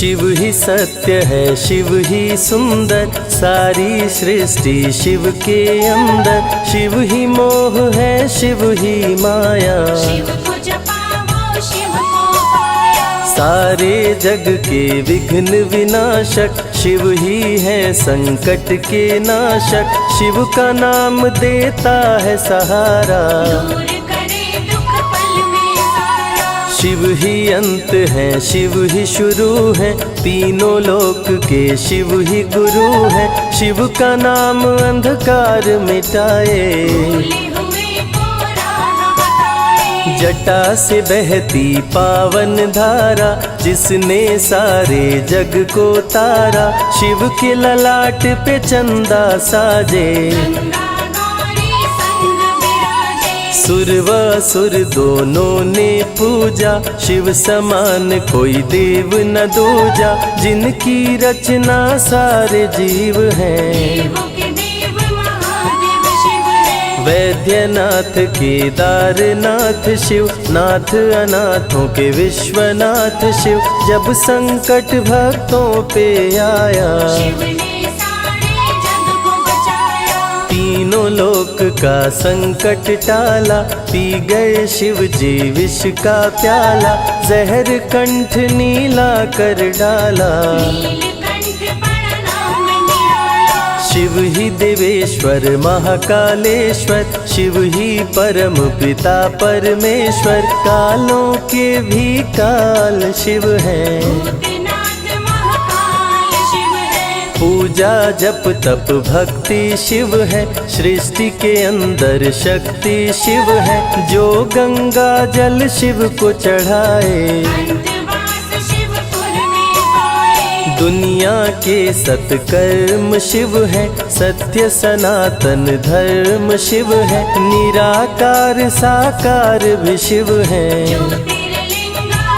शिव ही सत्य है, शिव ही सुंदर, सारी सृष्टि शिव के अंदर। शिव ही मोह है, शिव ही माया, शिव को जपाओ शिव को पाया। सारे जग के विघ्न विनाशक, शिव ही है संकट के नाशक। शिव का नाम देता है सहारा, दूर करे दुख पल में सारा। शिव ही अंत है, शिव ही शुरू है, तीनों लोक के शिव ही गुरु है। शिव का नाम अंधकार मिटाए, भूले हुए को राह बताए। जटा से बहती पावन धारा, जिसने सारे जग को तारा। शिव के ललाट पे चंदा साजे, गंगा गौरी संग विराजे। सुर व असुर दोनों ने पूजा, शिव समान कोई देव न दूजा। जिनकी रचना सारे जीव हैं, देवों के देव महादेव शिव है। वैद्यनाथ केदारनाथ शिव, नाथ अनाथों के विश्वनाथ शिव। जब संकट भक्तों पे आया, शिव ने सारे जग को बचाया। तीनों लोक का संकट टाला, पी गए शिव जी विष का प्याला। जहर कंठ नीला कर डाला, नीलकंठ बड़ा नाम निराला। शिव ही देवेश्वर महाकालेश्वर, शिव ही परम पिता परमेश्वर। कालों के भी काल शिव हैं, भूतनाथ महाकाल शिव है। पूजा जप तप भक्ति शिव है, सृष्टि के अंदर शक्ति शिव है। जो गंगा जल शिव को चढ़ाए, अंतवास शिवपुर में पाए। दुनिया के सत्कर्म शिव है, सत्य सनातन धर्म शिव है। निराकार साकार भी शिव है, ज्योतिर्लिंगाकार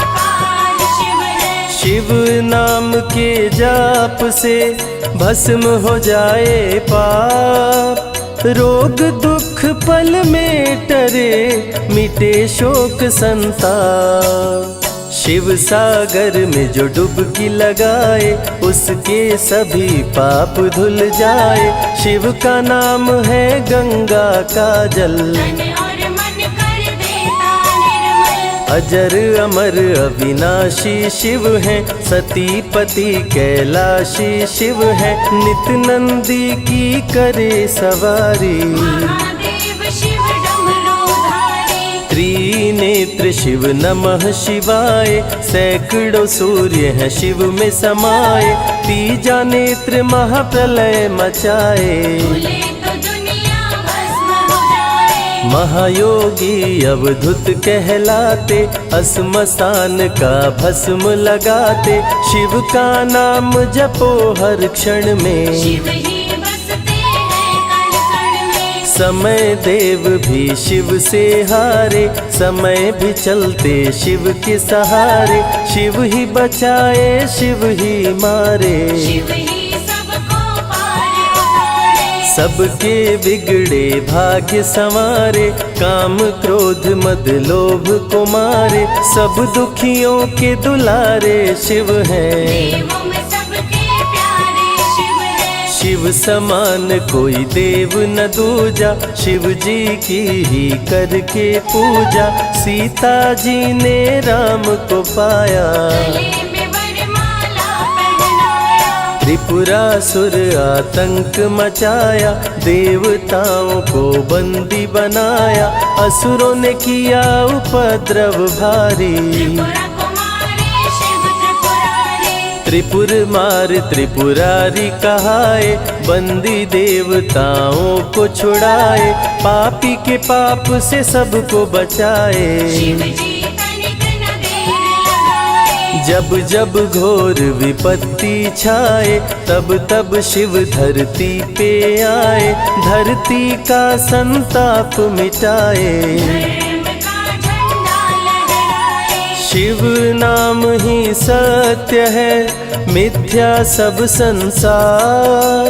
शिव है। शिव नाम के जाप से भस्म हो जाए पाप। रोग दुख पल में टरे, मिटे शोक संताप। शिव सागर में जो डुबकी लगाए, उसके सभी पाप धुल जाए। शिव का नाम है गंगा का जल, तन और मन कर देता निर्मल। अजर अमर अविनाशी शिव है, सतीपति कैलाशी शिव है। नित नंदी की करे सवारी, महादेव शिव डमरूधारी। त्रिनेत्र शिव नमः शिवाय। सैकड़ों सूर्य हैं शिव में समाये, तीजा नेत्र महाप्रलय मचाए। भूले तो दुनिया भस्म हो जाए। महायोगी अवधूत कहलाते, अस्मशान का भस्म लगाते। शिव का नाम जपो हर क्षण में, शिव ही बसते हैं कण कण में। समय देव भी शिव से हारे, समय भी चलते शिव के सहारे। शिव ही बचाए शिव ही मारे, शिव ही सबको पार उतारे। सबके बिगड़े भाग्य संवारे। काम क्रोध मद लोभ को मारे, सब दुखियों के दुलारे शिव हैं। देवों में सबके प्यारे शिव है। शिव समान कोई देव न दूजा, शिव जी की ही करके पूजा। सीता जी ने राम को पाया, गले में वरमाला पहनाया। त्रिपुरासुर आतंक मचाया। देवताओं को बंदी बनाया, असुरों ने किया उपद्रव भारी। त्रिपुरा कुमारी शिव त्रिपुरारी। त्रिपुर मार त्रिपुरारी कहाए, बंदी देवताओं को छुड़ाए। पापी के पाप से सबको बचाए, शिव जी तनिक न देर लगाए। जब जब घोर विपत्ति छाए, तब तब शिव धरती पे आए। धरती का संताप मिटाए, धर्म का झंडा लहराए। शिव नाम ही सत्य है, मिथ्या सब संसार।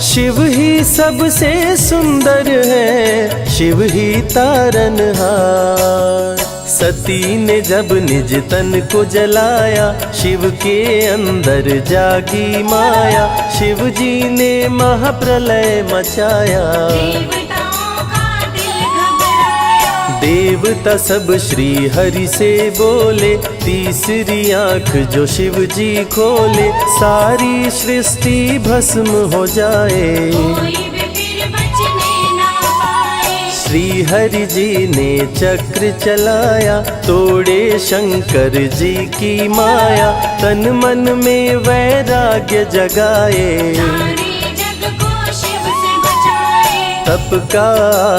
शिव ही सबसे सुंदर है, शिव ही तारनहार। सती ने जब निज तन को जलाया, शिव के अंदर जागी माया। शिव जी ने महाप्रलय मचाया, देवताओं का दिल घबराया। देवता सब श्री हरि से बोले, तीसरी आंख जो शिव जी खोले, सारी सृष्टि भस्म हो जाए। कोई भी फिर बचने ना पाए। श्री हरि जी ने चक्र चलाया, तोड़े शंकर जी की माया। तन मन में वैराग्य जगाए, सारे जग को शिव से बचाए। तप का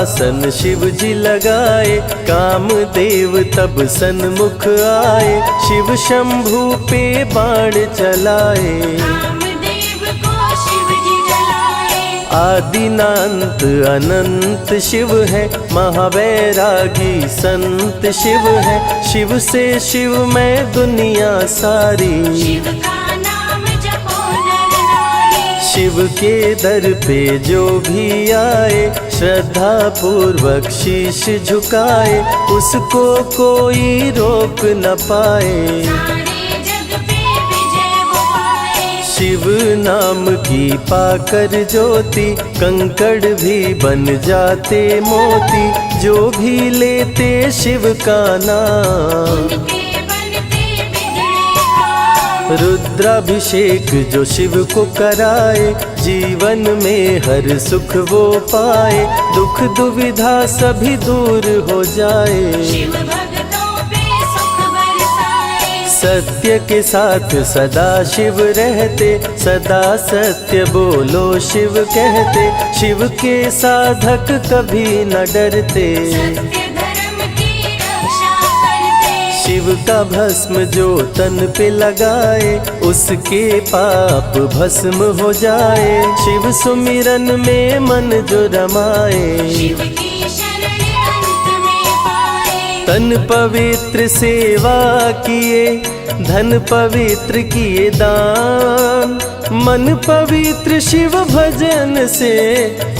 आसन शिव जी लगाए, कामदेव तब सन्मुख आए। शिव शंभू पे बाण चलाए, कामदेव को शिव जी जलाए। आदिनांत अनंत शिव है, महावैरागी संत शिव है। शिव से शिव में दुनिया सारी, शिव का नाम जपो नर नारी। शिव के दर पे जो भी आए, श्रद्धा पूर्वक शीश झुकाए। उसको कोई रोक न पाए, सारे जग पे विजय वो पाए। शिव नाम की पाकर ज्योति, कंकड़ भी बन जाते मोती। जो भी लेते शिव का नाम, उनके बनते बिगड़े काम। रुद्राभिषेक जो शिव को कराए, जीवन में हर सुख वो पाए। दुख दुविधा सभी दूर हो जाए, शिव भक्तों पे सुख बरसाए। सत्य के साथ सदा शिव रहते, सदा सत्य बोलो शिव कहते। शिव के साधक कभी न डरते, सत्य धर्म की रक्षा करते। शिव का भस्म जो तन पे लगाए, उसके पाप भस्म हो जाए। शिव सुमिरन में मन जो रमाए, शिव की शरण अंत में पाए। तन पवित्र सेवा किए, धन पवित्र किए दान। मन पवित्र शिव भजन से,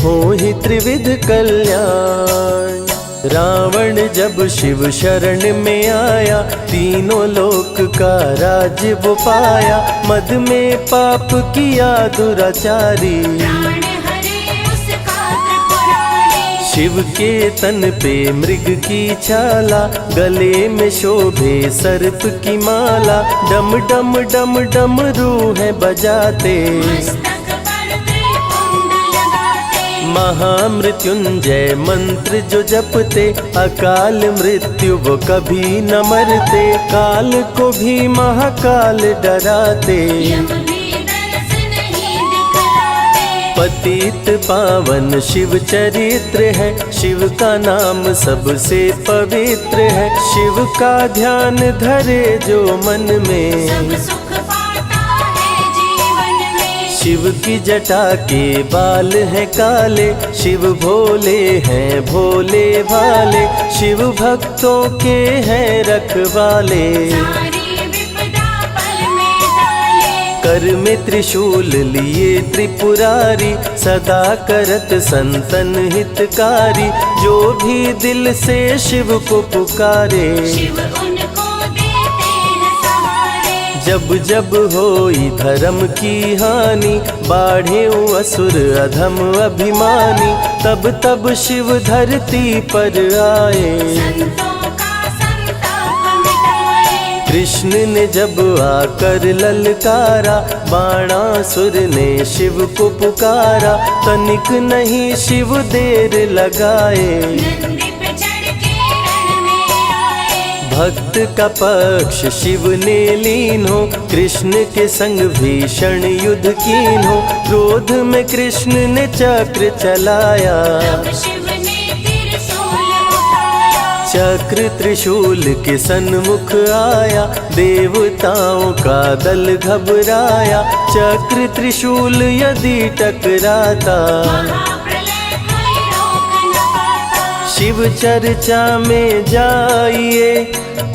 हो ही त्रिविध कल्याण। रावण जब शिव शरण में आया, तीनों लोक का राज वो पाया। मद में पाप किया दुराचारी, प्राण हरे उसका त्रिपुरारी। शिव के तन पे मृग की छाला, गले में शोभे सर्प की माला। डम डम डम डम रूहें बजाते, मस्तक पर त्रिपुंड लगाते। महामृत्युंजय मंत्र जो जपते, अकाल मृत्यु वो कभी न मरते। काल को भी महाकाल डराते, यम भी दर्श नहीं दिखलाते। पतित पावन शिव चरित्र है, शिव का नाम सबसे पवित्र है। शिव का ध्यान धरे जो मन में, सब सुख पाता है जीवन में। शिव की जटा के बाल हैं काले, शिव भोले हैं भोले भाले। शिव भक्तों के हैं रखवाले, सारी विपदा पल में टाले। कर में त्रिशूल लिए त्रिपुरारी, सदा करत संतन हितकारी। जो भी दिल से शिव को पुकारे, शिव उनको देते हैं सहारे। जब जब होई धर्म की हानि, बाढ़े असुर अधम अभिमानी। तब तब शिव धरती पर आए, संतों का संताप मिटाए। कृष्ण ने जब आकर ललकारा, बाणासुर ने शिव को पुकारा। तनिक नहीं शिव देर लगाए, नंदी पे चढ़ के रण में आए। भक्त का पक्ष शिव ने लीन हो, कृष्ण के संग भीषण युद्ध कीन हो। क्रोध में कृष्ण ने चक्र चलाया, तब शिव ने त्रिशूल उठाया। चक्र त्रिशूल के सन्मुख आया, देवताओं का दल घबराया। चक्र त्रिशूल यदि टकराता, महाप्रलय कोई रोक न पाता। शिव चर्चा में जाइए,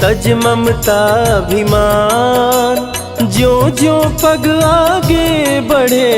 तज ममता अभिमान। ज्यों ज्यों पग आगे बढ़े,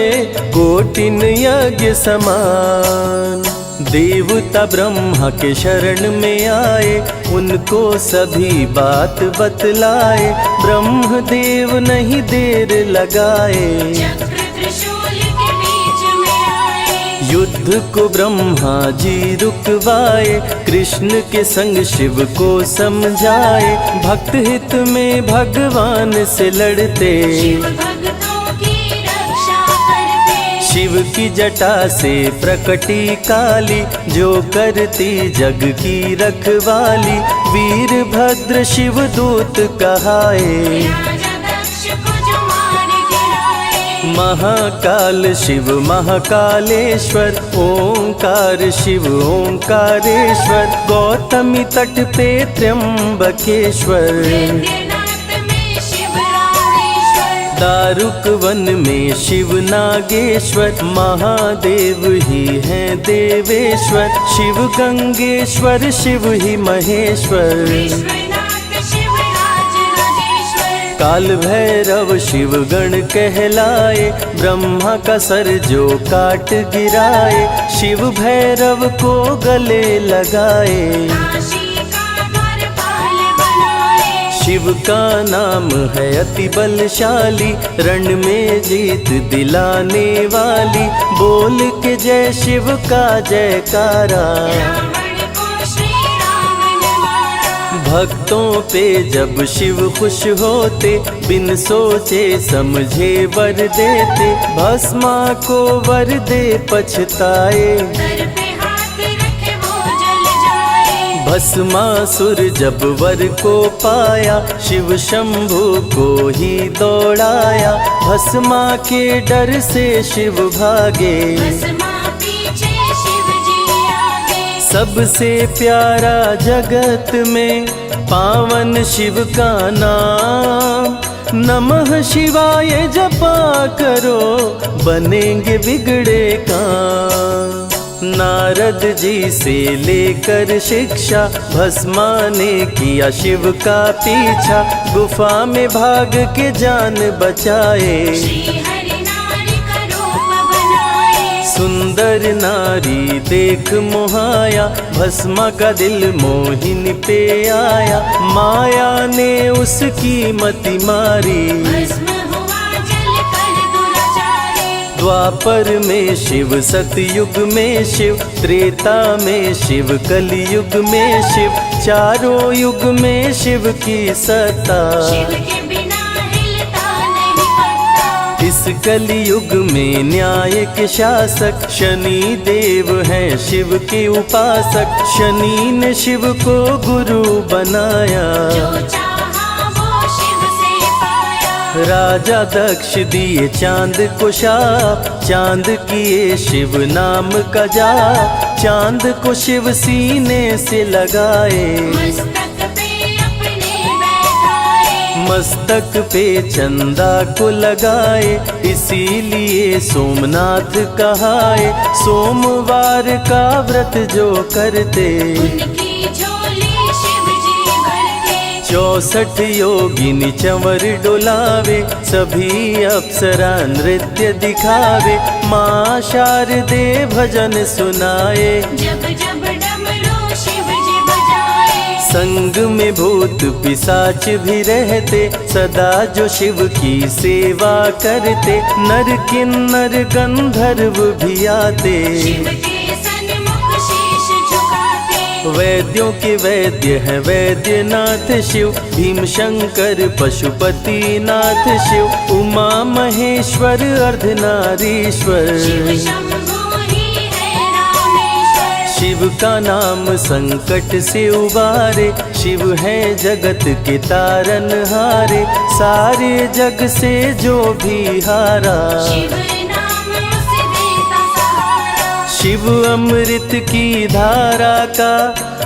कोटिन यज्ञ समान। देवता ब्रह्मा के शरण में आए, उनको सभी बात बतलाए। ब्रह्मदेव नहीं देर लगाए, चक्र त्रिशूल के बीच में आए। युद्ध को ब्रह्मा जी रुकवाए। कृष्ण के संग शिव को समझाए, भक्त हित में भगवान से लड़ते। शिव भक्तों की रक्षा करते। शिव की जटा से प्रकटी काली, जो करती जग की रखवाली। वीरभद्र शिव दूत कहाए, राजा दक्ष को जो मार गिराए। महाकाल शिव महाकालेश्वर। ओंकार शिव ओंकारेश्वर। गौतमी तट पे त्र्यंबकेश्वर। वैद्यनाथ में शिव रामेश्वर। दारुक वन में शिव नागेश्वर। महादेव ही हैं देवेश्वर। शिव गंगेश्वर शिव ही महेश्वर। विश्वनाथ शिव राज राजेश्वर। काल भैरव शिव गण कहलाए। ब्रह्मा का सर जो काट गिराए, शिव भैरव को गले लगाए। काशी का द्वारपाल बनाए। शिव का नाम है अति बलशाली, रण में जीत दिलाने वाली। बोल के जय शिव का जयकारा, रावण को श्री राम ने मारा। भक्तों पे जब शिव खुश होते, बिन सोचे समझे वर देते। भस्मा को वर दे पछताए, सर पे हाथ रखे वो जल जाए। भस्मासुर जब वर को पाया, शिव शंभु को ही दौड़ाया। भस्मा के डर से शिव भागे, भस्मा पीछे शिव जी आगे। सबसे प्यारा जगत में पावन शिव का नाम। नमः शिवाय जपा करो, बनेंगे बिगड़े काम। नारद जी से लेकर शिक्षा, भस्मा ने किया शिव का पीछा। गुफा में भाग के जान बचाए, श्री हरि नारी का रूप बनाए। सुंदर नारी देख मोहाया। भस्मा का दिल मोहिनी पे आया, माया ने उसकी मति मारी। भस्म हुआ जल कर दुराचारी। द्वापर में शिव, सतयुग में शिव, त्रेता में शिव, कलयुग में शिव। चारों युग में शिव की सत्ता, शिव के बिना हिलता नहीं पत्ता। इस कलयुग में न्याय के शासक शनि देव हैं शिव के उपासक। शनि ने शिव को गुरु बनाया, जो चाहा वो शिव से पाया। राजा दक्ष दिए चांद को शाप। चांद किए शिव नाम का जाप। चांद को शिव सीने से लगाए, मस्तक पे अपने बैठाए। मस्तक पे चंदा को लगाए। इसीलिए सोमनाथ कहाए, सोमवार का व्रत जो करते। उनकी झोली शिव जी भरते। 64 योगिनी चंवर डोलावे, सभी अप्सरा नृत्य दिखावे। माँ शारदे भजन सुनाए, जब जब डमरू शिव जी बजाए। संग में भूत पिशाच भी रहते, सदा जो शिव की सेवा करते। नर किन्नर गंधर्व भी आते, शिव के सन्मुख शीश झुकाते। वैद्यों के वैद्य है वैद्यनाथ शिव। भीम शंकर पशुपति नाथ शिव। उमा महेश्वर अर्धनारीश्वर, शिव शंभु ही है रामेश्वर। शिव का नाम संकट से उबारे। शिव है जगत के तारनहारे, सारे जग से जो भी हारा। शिव नाम उसे देता सहारा। शिव अमृत की धारा का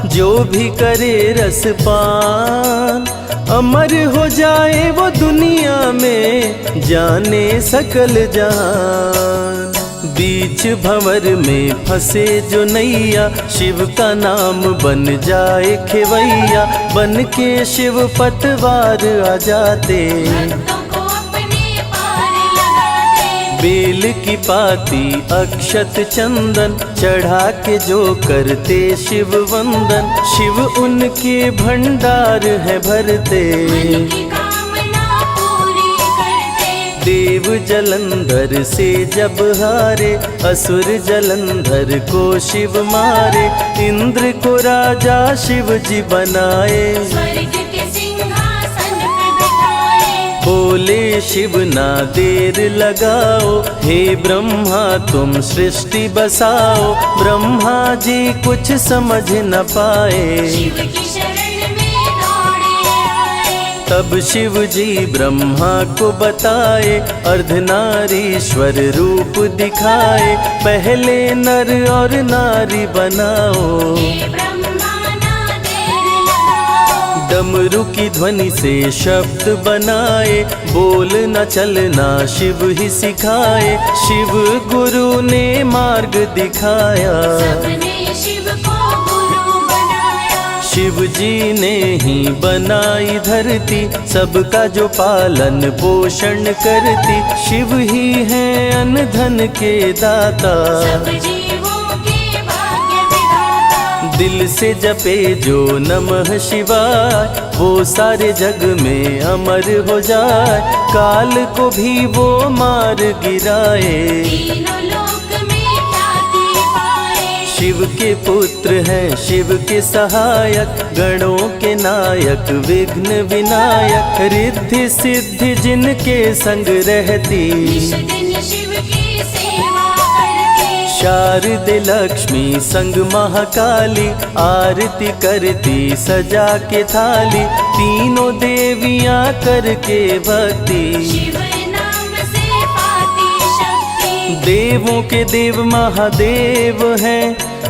जो भी करे रसपान, अमर हो जाए वो दुनिया में, जाने सकल जहान। बीच भंवर में फंसे जो नैया, शिव का नाम बन जाए खेवैया। बन के शिव पतवार आ जाते, भक्तों को अपने पार लगाते। बेल की पाती अक्षत चंदन चढ़ा के जो करते शिव वंदन, शिव उनके भंडार है भरते। मन की कामना पूरी करते। देव जलंधर से जब हारे, असुर जलंधर को शिव मारे। इंद्र को राजा शिव जी बनाए, स्वर्ग के सिंहासन पे बिठाए। बोले शिव ना देर लगाओ, हे ब्रह्मा तुम सृष्टि बसाओ। ब्रह्मा जी कुछ समझ न पाए, शिव की शरण में दौड़े आए। तब शिव जी ब्रह्मा को बताए, अर्धनारीश्वर रूप दिखाए। पहले नर और नारी बनाओ, हे ब्रह्मा ना देर लगाओ। डमरू की ध्वनि से शब्द बनाए, बोलना चलना शिव ही सिखाए। शिव गुरु ने मार्ग दिखाया, सबने शिव को गुरु बनाया। शिव जी ने ही बनाई धरती, सबका जो पालन पोषण करती। शिव ही है अन्न धन के दाता, सब जीवों के भाग्य विधाता। दिल से जपे जो नमः शिवाय, वो सारे जग में अमर हो जाए। काल को भी वो मार गिराए, तीनों लोक में ख्याति पाए। शिव के पुत्र हैं शिव के सहायक, गणों के नायक विघ्न विनायक। रिद्धि सिद्धि जिनके संग रहती, निश दिन शिव की सेवा करते। शारदे लक्ष्मी संग महाकाली, आरती करती सजा के थाली। तीनों देवियां करके भक्ति, शिव नाम से पाती शक्ति। देवों के देव महादेव हैं,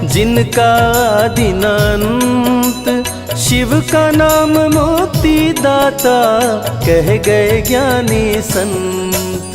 जिनका आदिनांत। शिव का नाम मुक्ति दाता, कह गए ज्ञानी संत।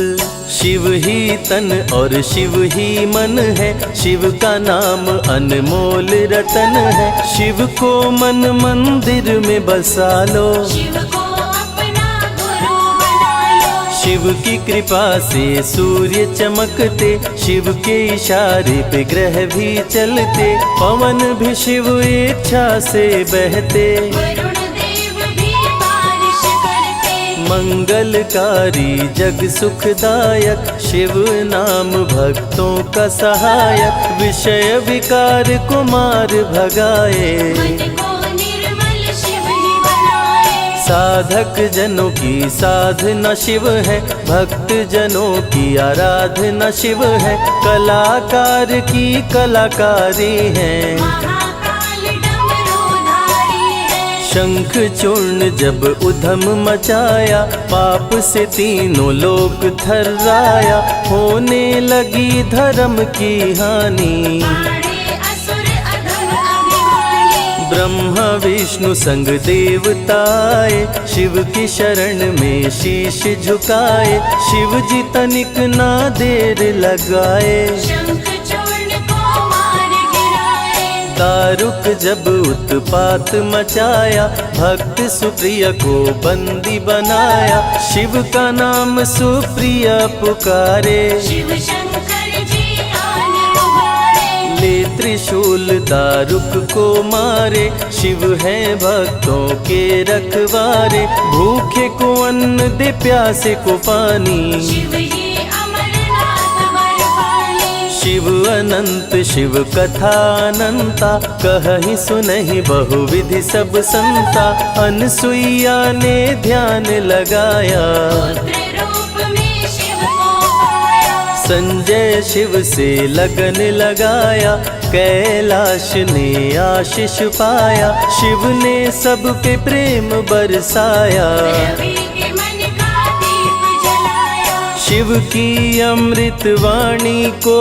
शिव ही तन और शिव ही मन है, शिव का नाम अनमोल रतन है। शिव को मन मंदिर में बसा लो, शिव को अपना गुरु बना लो। शिव की कृपा से सूर्य चमकते, शिव के इशारे पे ग्रह भी चलते। पवन भी शिव इच्छा से बहते, वरुण देव भी बारिश करते। मंगलकारी जग सुखदायक, शिव नाम भक्तों का सहायक। विषय विकार को मार भगाए, मन को निर्मल शिव ही बनाए। साधक जनों की साधना शिव है, भक्त जनों की आराधना शिव है। कलाकार की कलाकारी है, महाकाल डमरूधारी है। शंख चूर्ण जब उधम मचाया, पाप से तीनों लोक थर्राया। होने लगी धर्म की हानि, मारे असुर अधम अभिमानी। ब्रह्मा विष्णु संग देवताए, शिव की शरण में शीश झुकाए। शिव जी तनिक ना देर लगाए, शंख चूर्ण को मार गिराए। दारुक जब उत्पात मचाया, भक्त सुप्रिय को बंदी बनाया। शिव का नाम सुप्रिय पुकारे, शिव शंकर जी आन उबारे। ले त्रिशूल दारुक को मारे। शिव है भक्तों के रखवारे, भूखे को अन्न दे प्यासे को पानी। शिव ही अमरनाथ बरपाली। शिव अनंत शिव कथा अनंता, कहीं सुनहि बहुविधि सब संता। अनसुईया ने ध्यान लगाया, पुत्र रूप में शिव को पाया। संजय शिव से लगन लगाया। कैलाश ने आशीष पाया, शिव ने सब पे प्रेम बरसाया। रवि के मन का दीप जलाया। शिव की अमृत वाणी को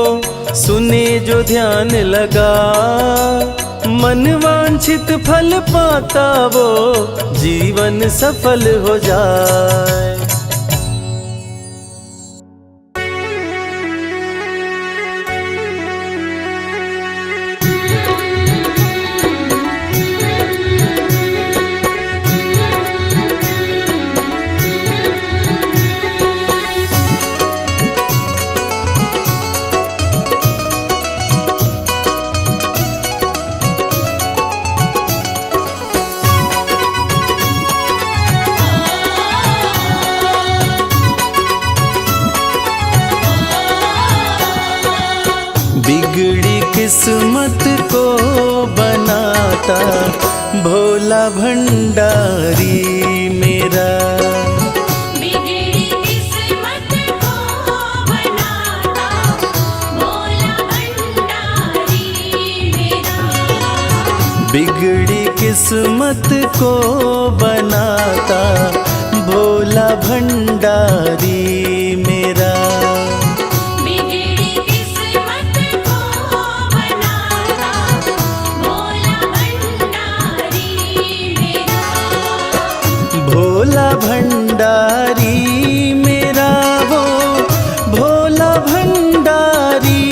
सुने जो ध्यान लगा, मन वांछित फल पाता वो जीवन सफल हो जाए। किस्मत को बनाता भोला भंडारी मेरा। बिगड़ी किस्मत को बनाता भोला भंडारी मेरा। बिगड़ी किस्मत को बनाता भोला भंडारी मेरा। बिगड़ी किस्मत को बनाता भोला भंडारी मेरा। भोला भंडारी मेरा वो भोला भंडारी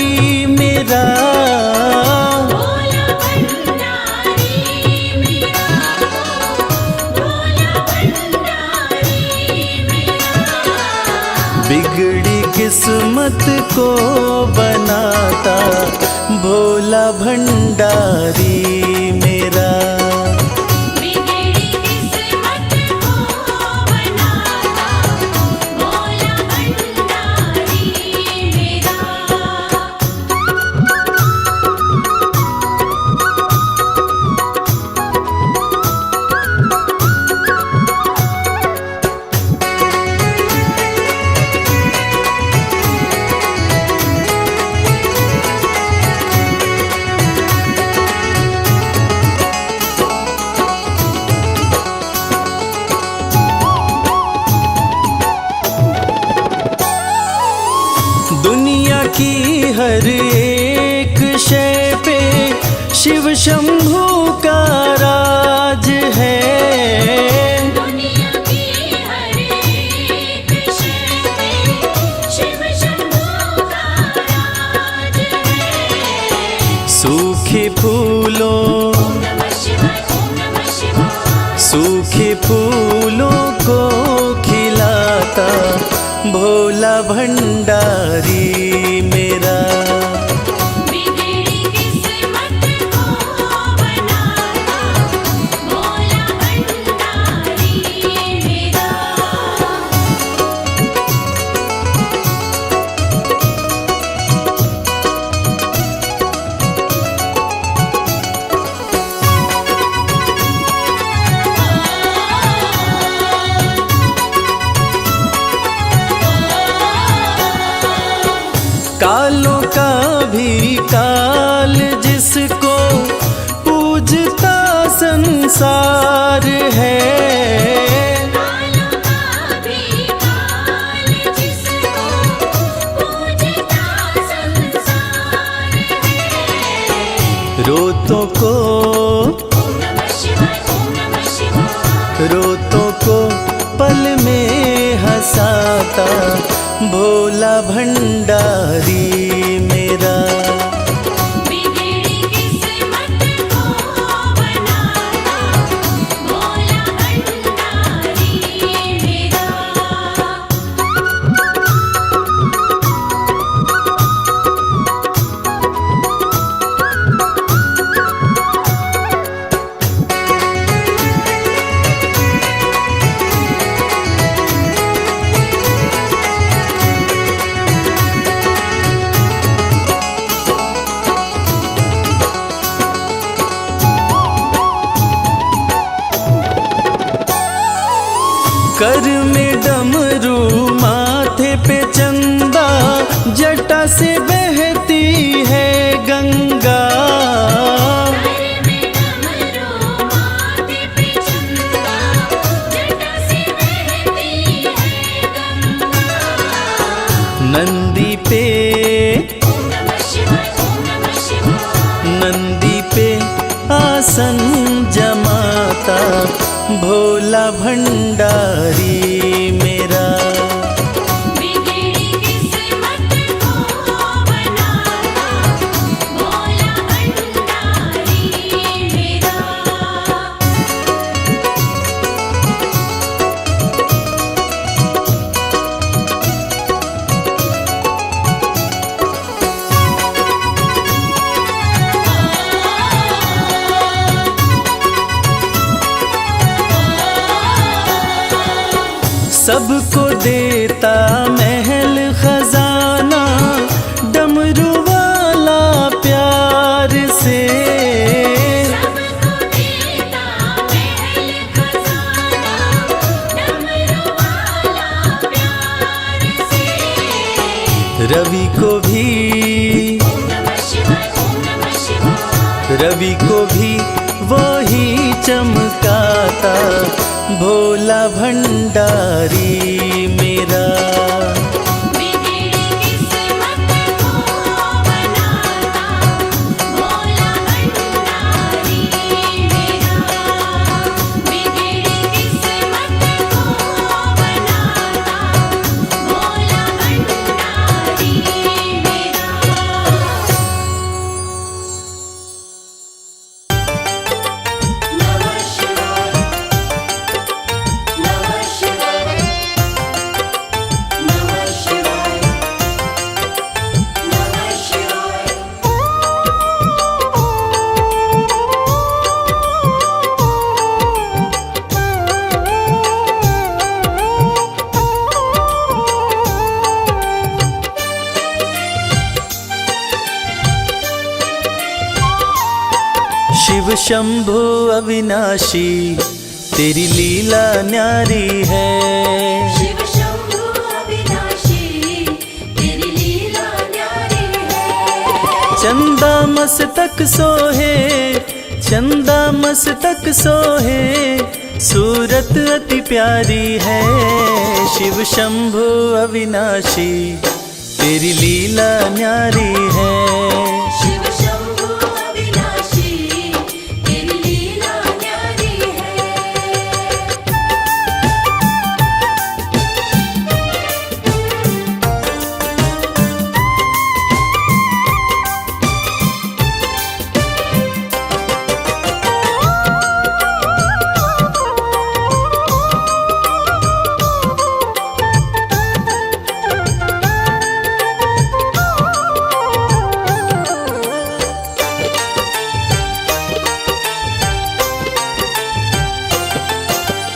मेरा। भोला भंडारी मेरा। भोला भंडारी मेरा। बिगड़ी किस्मत को बनाता भोला भंडारी मेरा। बिगड़ी किस्मत को बनाता भोला भंडारी मेरा। दुनिया की हर एक शय पे शिव शंभू का राज है। दुनिया की हर एक शय पे शिव शंभू का राज है। सूखे फूलों ओम नमः शिवाय। ओम नमः शिवाय। सूखे फूलों को खिलाता भोला भंडारी मेरा। बिगड़ी किस्मत को बनाता भोला भंडारी मेरा। कालों का भी काल जिसको पूजता संसार है। कालों का भी काल जिसको पूजता संसार है। रोतों को ओम नमः शिवाय। ओम नमः शिवाय। रोतों को पल में हंसाता भोला भंडारी मेरा। बिगड़ी किस्मत को बनाता भोला भंडारी मेरा। कर में डमरू माथे पे चंदा जटा से बहती है गंगा। घर में डमरू माथे पे चंदा जटा से बहती है गंगा। नंदी पे ओम नमः शिवाय। ओम नमः शिवाय। नंदी पे आसन जमाता भोला भंडारी मेरा। बिगड़ी किस्मत को बनाता भोला भंडारी मेरा। सबको देता महल खजाना डमरू वाला प्यार रवि को भी ओम नमः शिवाय, ओम नमः शिवाय। रवि को भी वो ही चमकाता भोला भंडारी मेरा। बिगड़ी किस्मत को बनाता भोला भंडारी मेरा। बिगड़ी किस्मत को बनाता भोला भंडारी मेरा। नमः शिवाय, नमः शिवाय, नमः शिवाय, नमः शिवाय। शिव शंभु अविनाशी तेरी लीला न्यारी है। शिव शंभु अविनाशी तेरी लीला न्यारी है। चंदा मस्तक सोहे, चंदा मस्तक सोहे, सूरत अति प्यारी है। शिव शंभु अविनाशी तेरी लीला न्यारी है। शिव शंभु अविनाशी तेरी लीला न्यारी है।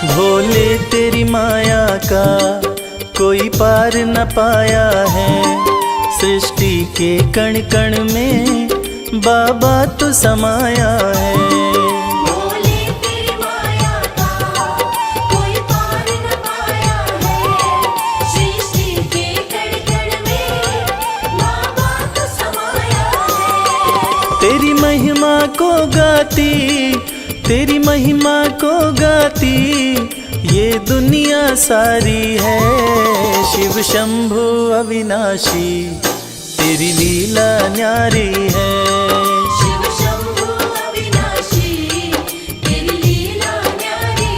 भोले तेरी माया का कोई पार न पाया है। सृष्टि के कण कण में बाबा तू समाया है। भोले तेरी माया का कोई पार न पाया है। सृष्टि के कण कण में बाबा तू समाया है। तेरी महिमा को गाती, तेरी महिमा को गाती ये दुनिया सारी है। शिव शंभु अविनाशी तेरी लीला न्यारी है। शिव शंभु अविनाशी तेरी लीला न्यारी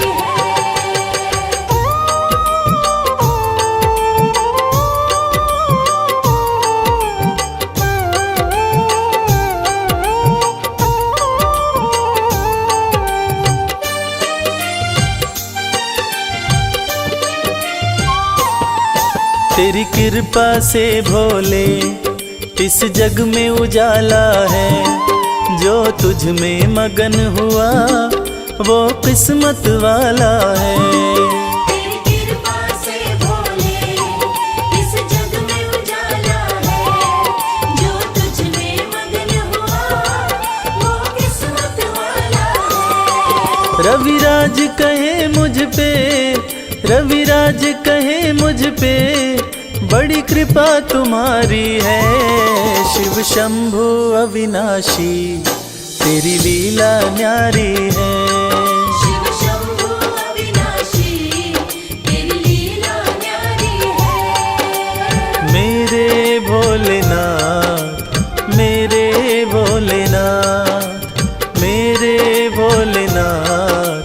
तेरी कृपा से भोले इस जग में उजाला है। जो तुझ में मगन हुआ वो किस्मत वाला है। तेरी कृपा से भोले इस जग में उजाला है। जो तुझ में मगन हुआ वो किस्मत वाला है। रविराज कहे मुझ पे, रविराज कहे मुझ पे बड़ी कृपा तुम्हारी है। शिव शंभु अविनाशी तेरी लीला न्यारी है। शिव शंभु अविनाशी तेरी लीला न्यारी है। मेरे भोलेनाथ, मेरे भोलेनाथ, मेरे भोलेनाथ,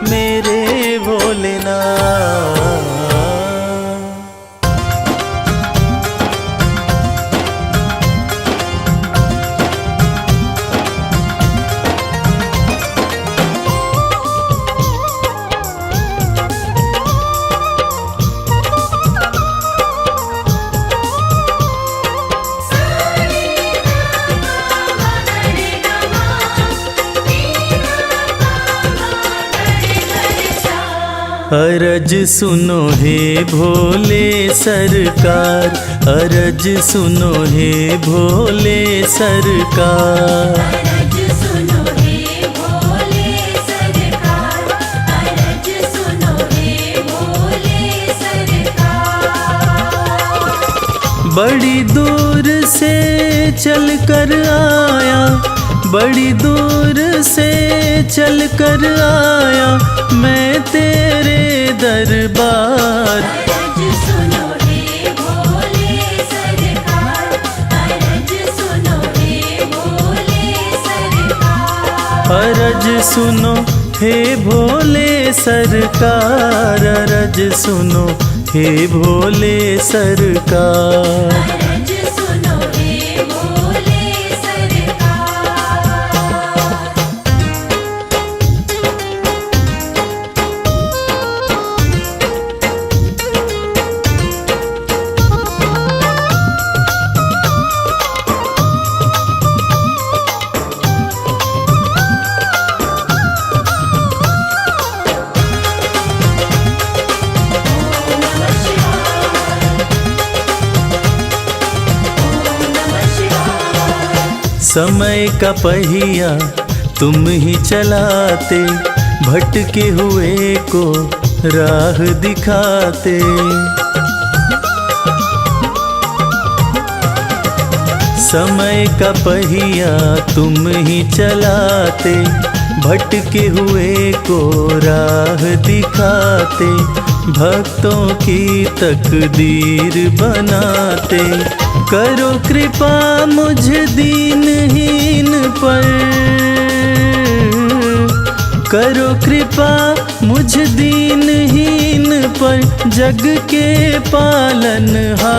मेरे भोलेनाथ। अरज सुनो हे भोले सरकार, अरज सुनो हे भोले सरकार। अरज सुनो हे भोले सरकार, अरज सुनो हे भोले सरकार। बड़ी दूर से चल कर आया, बड़ी दूर से चल कर आया मैं तेरे दरबार। अरज सुनो हे भोले सरकार, अरज सुनो हे भोले सरकार। अरज सुनो हे भोले सरकार, अरज सुनो हे भोले सरकार। अरज सुनो हे भोले सरकार। समय का पहिया तुम ही चलाते, भटके हुए को राह दिखाते। समय का पहिया तुम ही चलाते, भटके हुए को राह दिखाते। भक्तों की तकदीर बनाते, करो कृपा मुझ दीनहीन पर, करो कृपा मुझ दीनहीन पर जग के पालनहार।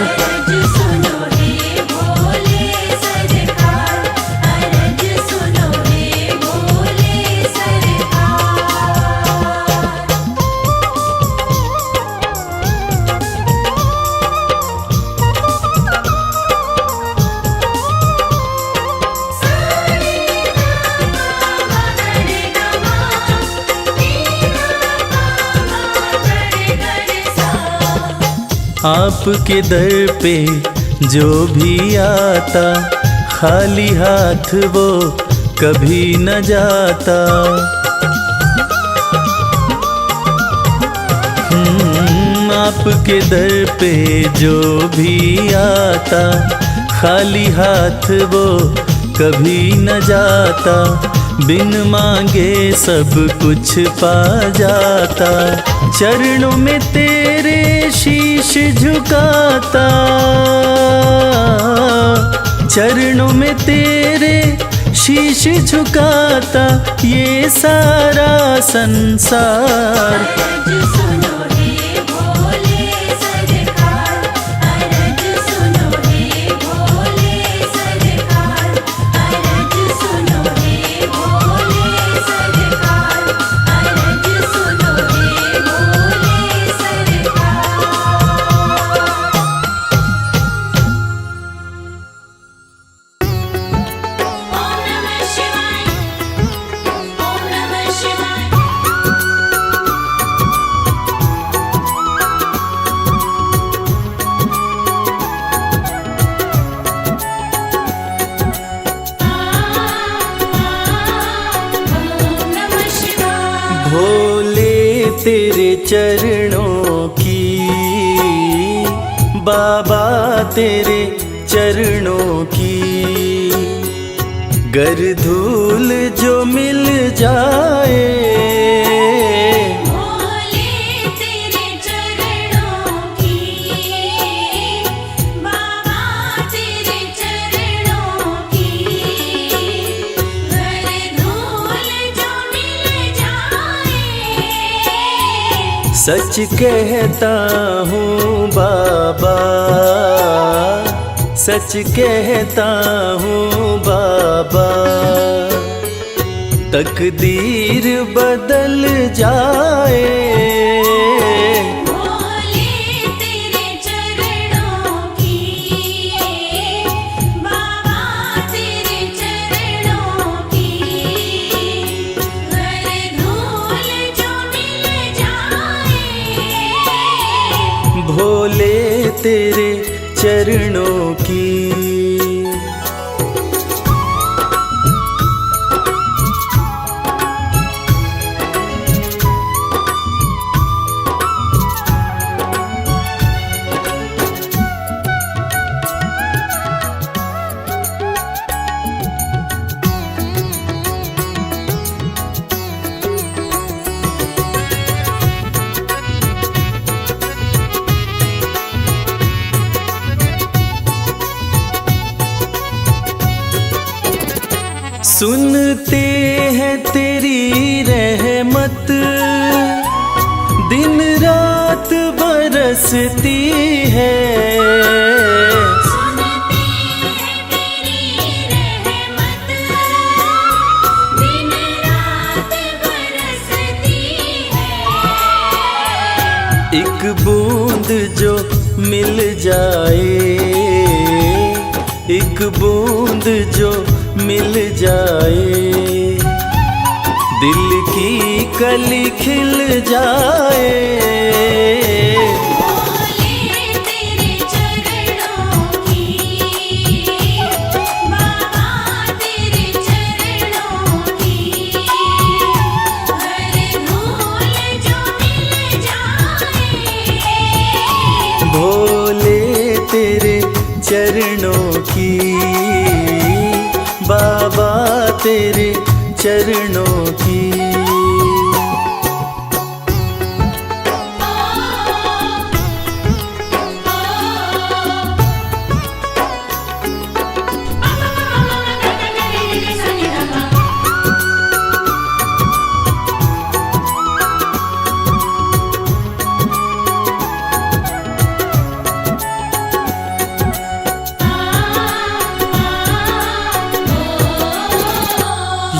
अरज सुनो हे भोले सरकार, अरज सुनो हे भोले सरकार। आपके दर पे जो भी आता, खाली हाथ वो कभी न जाता। आपके दर पे जो भी आता, खाली हाथ वो कभी न जाता। बिन मांगे सब कुछ पा जाता, चरणों में तेरे शीश झुकाता, चरणों में तेरे शीश झुकाता ये सारा संसार। अरज सुनो हे भोले सरकार, अरज सुनो हे भोले सरकार, अरज सुनो हे भोले सरकार, अरज सुनो हे भोले सरकार। ओम नमः शिवाय, ओम नमः शिवाय। ओम नमः शिवाय। भोले तेरे चरणों की, बाबा तेरे चरणों की, गर धूल जो मिल जाए। भोले तेरे चरणों की, बाबा तेरे चरणों की, घर धूल जो मिल जाए। सच कहता हूँ बाबा, सच कहता हूँ बाबा, तकदीर बदल जाए। भोले तेरे चरणों की, बाबा तेरे चरणों की, घर धूल जो मिल जाए। भोले तेरे चरणों की। सुनते हैं तेरी रहमत, दिन रात बरसती है। सुनते हैं तेरी रहमत, दिन रात बरसती है। एक बूंद जो मिल जाए, एक बूंद जो मिल जाए, दिल की कली खिल जाए। भोले तेरे चरणों की, बाबा तेरे चरणों की, हर धूल जो मिल जाए। भोले तेरे चरणों की, बाबा तेरे चरणों की।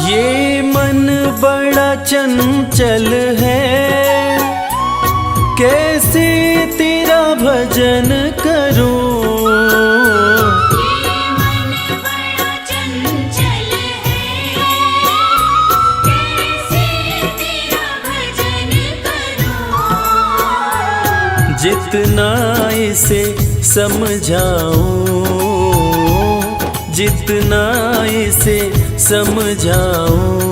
ये मन बड़ा चंचल है, कैसे तेरा भजन करूं। ये मन बड़ा चंचल है, कैसे तेरा भजन करूं। जितना इसे समझाऊं, जितना इसे समझाऊं,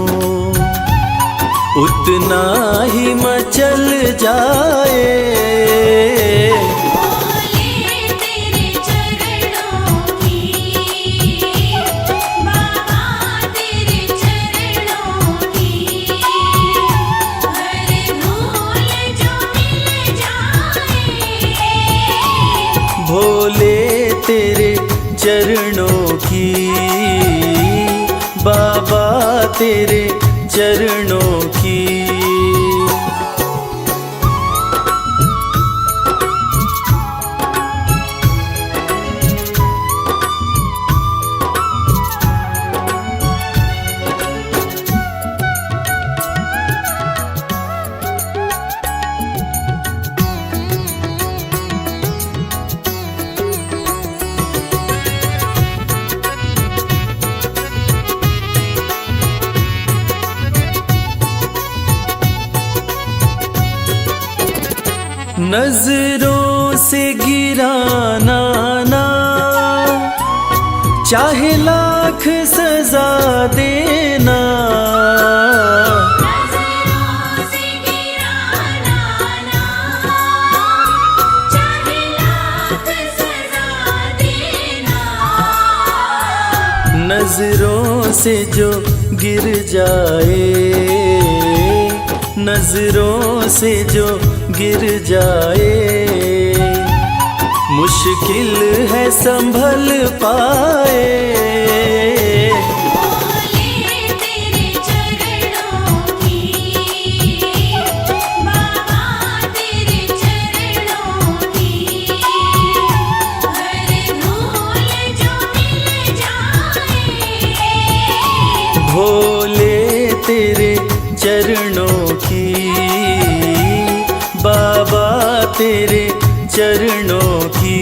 उतना ही मचल जाए। भोले तेरे चरणों की, बाबा तेरे चरणों की, हर धूल जो मिल जाए। भोले तेरे चरणों की, बाबा तेरे चरणों की। नजरों से गिराना ना, चाहे लाख सजा देना। नजरों से गिराना ना, चाहे लाख सजा देना। नजरों से जो गिर जाए, नजरों से जो गिर जाए, मुश्किल है संभल पाए। भोले तेरे चरणों की, बाबा तेरे चरणों की, हर धूल जो मिल जाए। भोले तेरे चरणों की, बाबा तेरे चरणों की।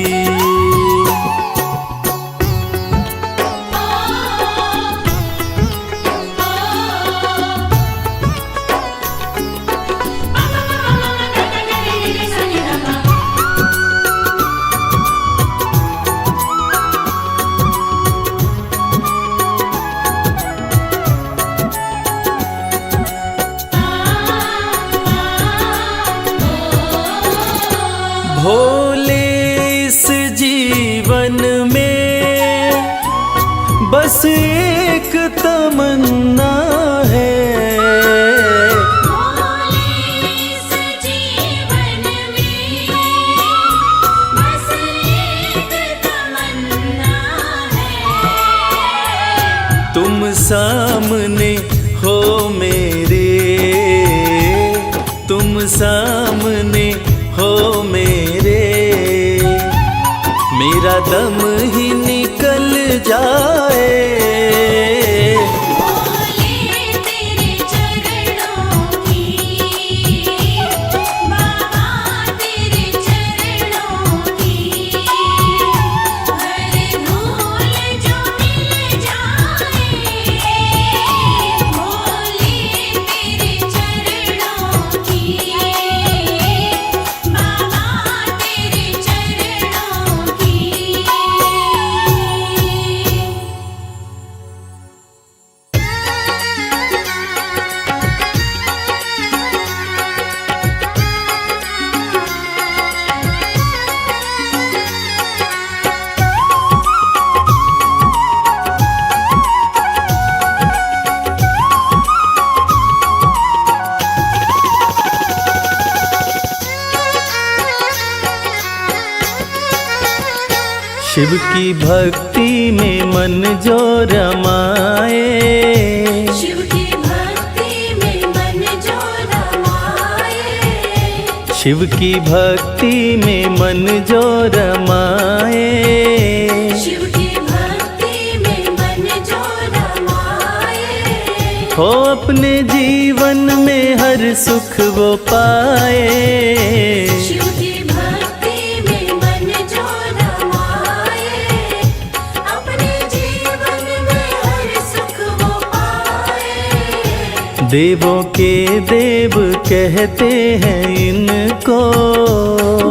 भोले इस जीवन में बस एक तमन्ना है। भोले इस जीवन में बस एक तमन्ना है। तुम सा सामने हो मेरे, मेरा दम ही निकल जाए। भोले तेरे चरणों की, बाबा तेरे चरणों की, हर धूल जो मिल जाए। भोले तेरे चरणों की, बाबा तेरे चरणों की। शिव की भक्ति में मन जो रमाए, शिव की भक्ति में मन जो रमाए। शिव की भक्ति में मन जो रमाए। शिव की भक्ति में मन जो रमाए। हो अपने जीवन में हर सुख वो पाए। शिव की भक्ति में मन जो रमाए, अपने जीवन में हर सुख वो पाए। देवों के देव कहते हैं इनको,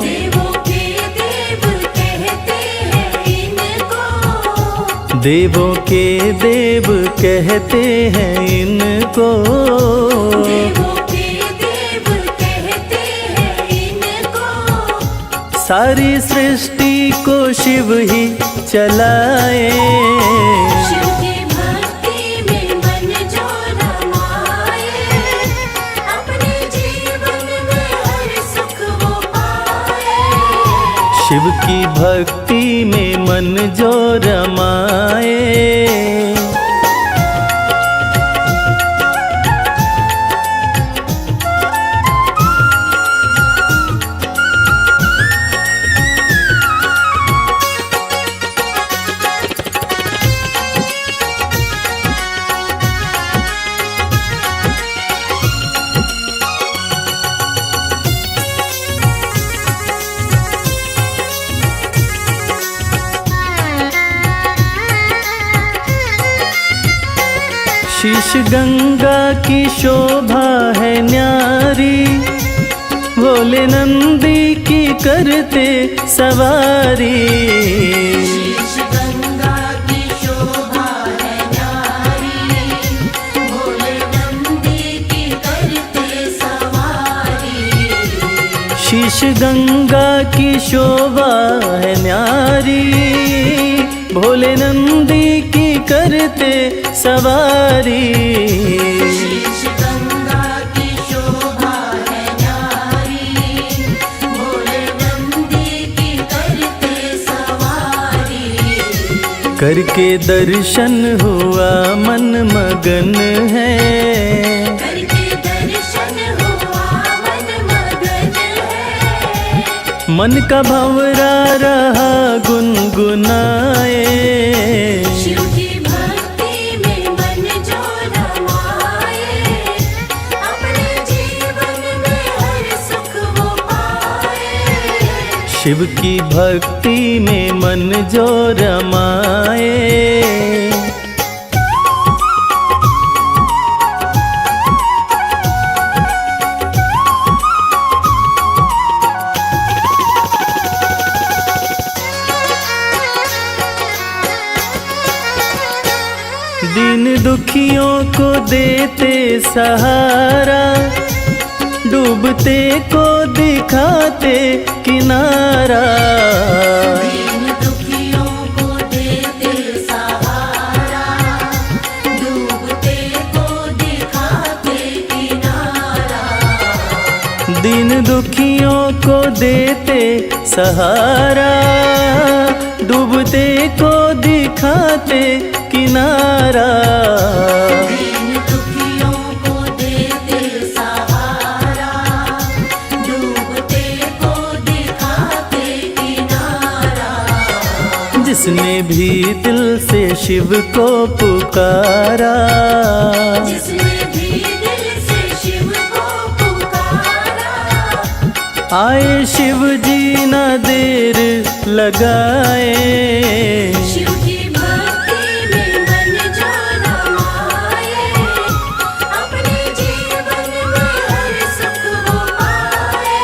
देवों के देव कहते हैं इनको, देवों के देव कहते हैं इनको। देवों के देव कहते हैं इनको। सारी सृष्टि को शिव ही चलाए। शिव की भक्ति में मन जो रमाए, अपने जीवन में हर सुख वो पाए। शिव की भक्ति में मन जो रमाए। शीश गंगा की शोभा है न्यारी, भोले नंदी की करते सवारी। शीश गंगा की शोभा है न्यारी, भोले नंदी की करते सवारी। शीश गंगा की शोभा है न्यारी, भोले नंदी की करते सवारी। शीश गंगा की शोभा है न्यारी, भोले नंदी की करते सवारी। करके दर्शन हुआ मन मगन है, करके दर्शन हुआ मन मगन है। मन का भंवरा रहा गुनगुनाए। शिव की भक्ति में मन जो रमाए, अपने जीवन में हर सुख वो पाए। शिव की भक्ति में मन जो रमाए। दीन दुखियों को देते सहारा, डूबते को दिखाते किनारा। दीन दुखियों को देते सहारा, डूबते को दिखाते किनारा। दीन दुखियों को देते सहारा, डूबते को दिखाते किनारा। दीन दुखियों को देते सहारा, जिसने भी दिल से शिव को पुकारा, जिसने भी दिल से शिव को पुकारा, आए शिव जी न देर लगाए। शिव की भक्ति में मन जो रमाए, अपने जीवन में हर सुख वो पाए।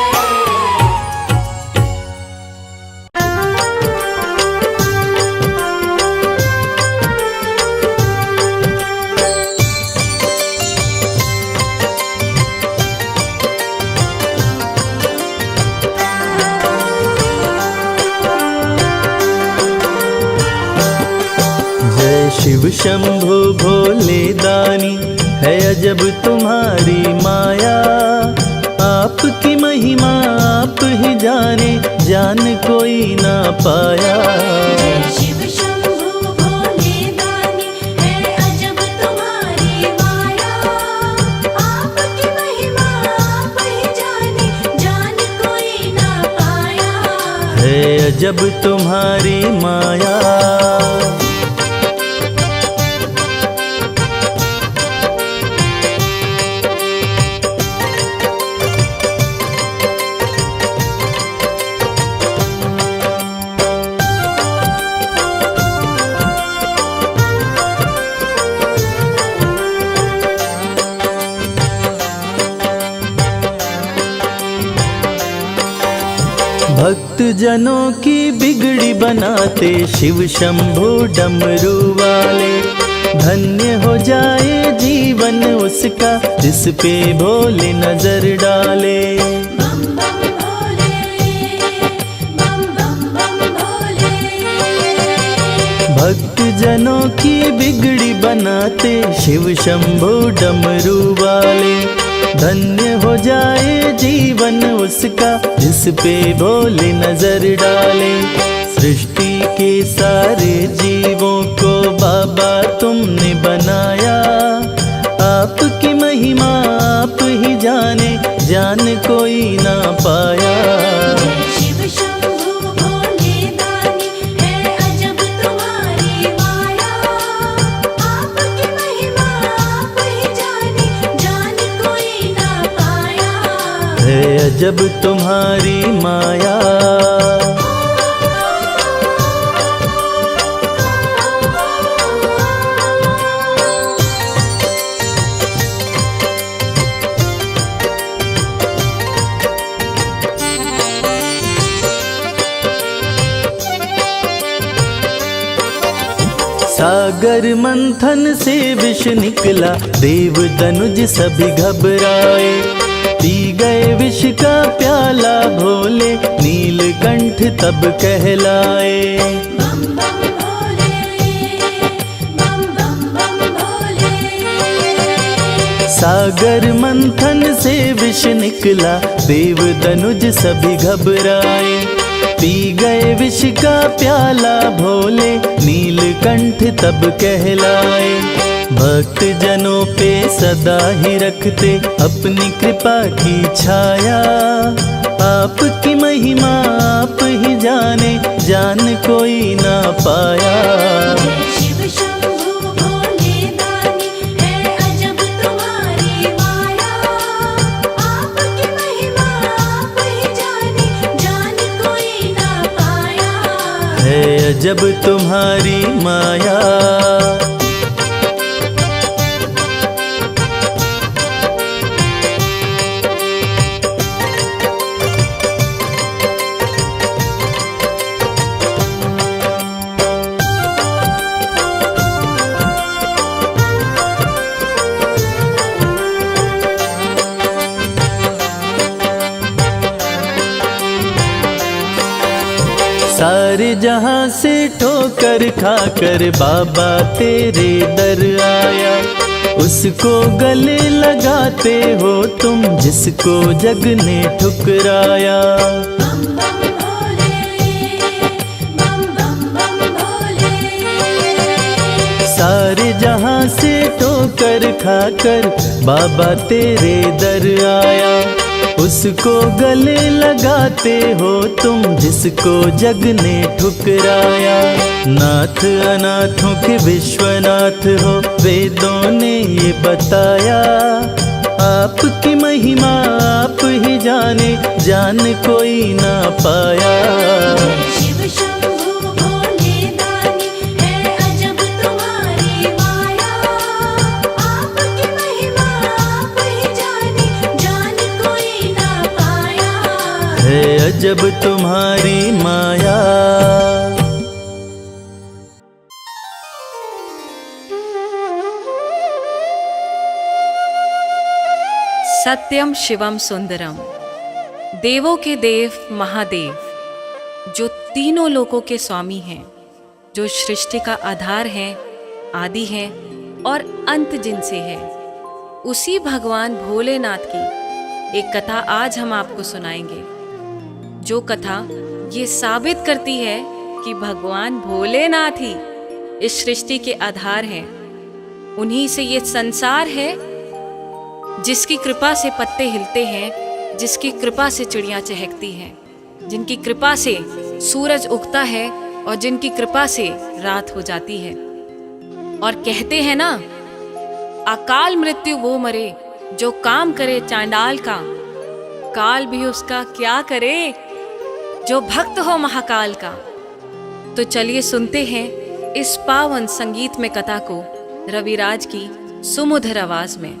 जय शिव शंभु भोले दानी, है अजब तुम्हारी माया। आपकी महिमा आप ही जाने, जान कोई ना पाया। जय शिव शंभु भोले दानी, है अजब तुम्हारी माया। आपकी महिमा आप ही जाने, जान कोई ना पाया। है अजब तुम्हारी माया। भक्त जनों की बिगड़ी बनाते शिव शंभु डमरू वाले। धन्य हो जाए जीवन उसका, जिस पे भोले नजर डाले। बम बम भोले, बम बम बम भोले। भक्त जनों की बिगड़ी बनाते शिव शंभु डमरू वाले। धन्य हो जाए जीवन उसका, जिस पे भोले नजर डाले। सृष्टि के सारे जीवों को बाबा तुमने बनाया। आपकी महिमा आप ही जाने, जान कोई ना पाया। जय शिव शंभु भोले दानी, है अजब तुम्हारी माया। आपकी महिमा आप ही जाने, जान कोई ना पाया। है अजब तुम्हारी माया। सागर मंथन से विष निकला, देव दनुज सभी घबराए। पी गए विष का प्याला भोले, नीलकंठ तब कहलाए। बम बम भोले, बम बम बम भोले। सागर मंथन से विष निकला, देव दनुज सभी घबराए। पी गए विष का प्याला भोले, नीलकंठ तब कहलाए। भक्त जनों पे सदा ही रखते अपनी कृपा की छाया। आपकी महिमा आप ही जाने, जान कोई ना पाया। जय शिव शंभु भोले दानी, है अजब तुम्हारी माया। आपकी महिमा आप ही जाने, जान कोई ना पाया। है अजब तुम्हारी माया। सारे जहां से ठोकर खाकर बाबा तेरे दर आया। उसको गले लगाते हो तुम, जिसको जग ने ठुकराया। बम बम भोले, बम बम बम भोले। सारे जहां से ठोकर खाकर बाबा तेरे दर आया। उसको गले लगाते हो तुम जिसको जग ने ठुकराया। नाथ अनाथों के विश्वनाथ हो, वेदों ने ये बताया। आपकी महिमा आप ही जाने, जान कोई ना पाया। शिव शंभु भोले दानी, है अजब तुम्हारी माया। आपकी महिमा आप ही जाने, जान कोई ना पाया। है अजब तुम्हारी माया। सत्यम शिवम सुंदरम, देवों के देव महादेव, जो तीनों लोकों के स्वामी हैं, जो सृष्टि का आधार हैं, आदि हैं और अंत जिनसे है, उसी भगवान भोलेनाथ की एक कथा आज हम आपको सुनाएंगे। जो कथा ये साबित करती है कि भगवान भोलेनाथ ही इस सृष्टि के आधार हैं। उन्हीं से ये संसार है, जिसकी कृपा से पत्ते हिलते हैं, जिसकी कृपा से चिड़ियाँ चहकती हैं, जिनकी कृपा से सूरज उगता है और जिनकी कृपा से रात हो जाती है। और कहते हैं ना, अकाल मृत्यु वो मरे जो काम करे चांडाल का, काल भी उसका क्या करे जो भक्त हो महाकाल का। तो चलिए सुनते हैं इस पावन संगीत में कथा को रविराज की सुमधुर आवाज में।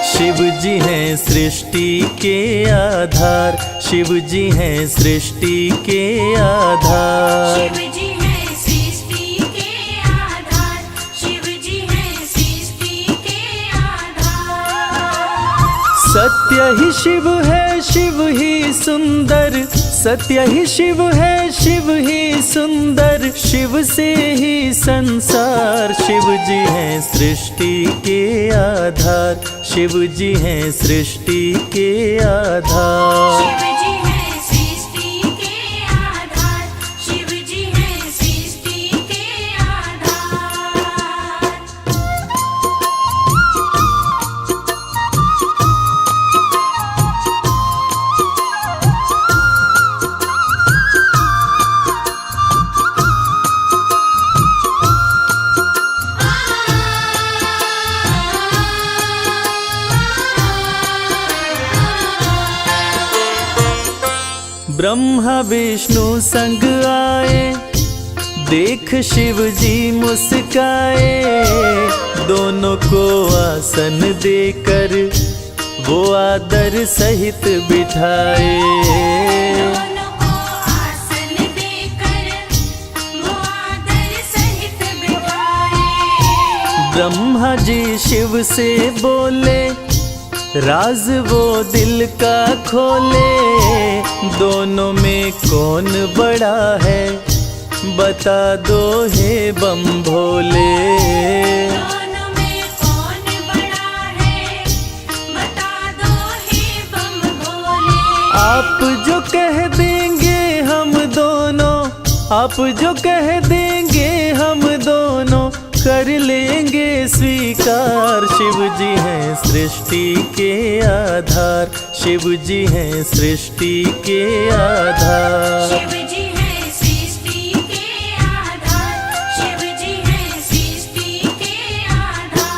शिव जी हैं सृष्टि के आधार, शिव जी हैं सृष्टि के आधार। शिव जी है सृष्टि के आधार, शिव जी है सृष्टि के आधार। सत्य ही शिव है, शिव ही सुंदर, सत्य ही शिव है, शिव ही सुंदर। शिव से ही संसार, शिव जी हैं सृष्टि के आधार, शिव जी हैं सृष्टि के आधार। शिव जी है सृष्टि के आधार, शिव जी है सृष्टि के आधार। ब्रह्मा विष्णु संग आए, देख शिव जी मुस्काए। दोनों को आसन देकर वो आदर सहित बिठाए। दोनों को आसन देकर वो आदर सहित बिठाए। ब्रह्मा जी शिव से बोले, राज वो दिल का खोले। दोनों में कौन बड़ा है, बता दो हे बम भोले। दोनों में कौन बड़ा है, बता दो हे बम भोले। आप जो कह देंगे हम दोनों, आप जो कह देंगे हम दोनों, कर लेंगे स्वीकार। शिव जी हैं सृष्टि के आधार, शिव जी हैं सृष्टि के आधार। शिव जी है सृष्टि के आधार, शिव जी है सृष्टि के आधार।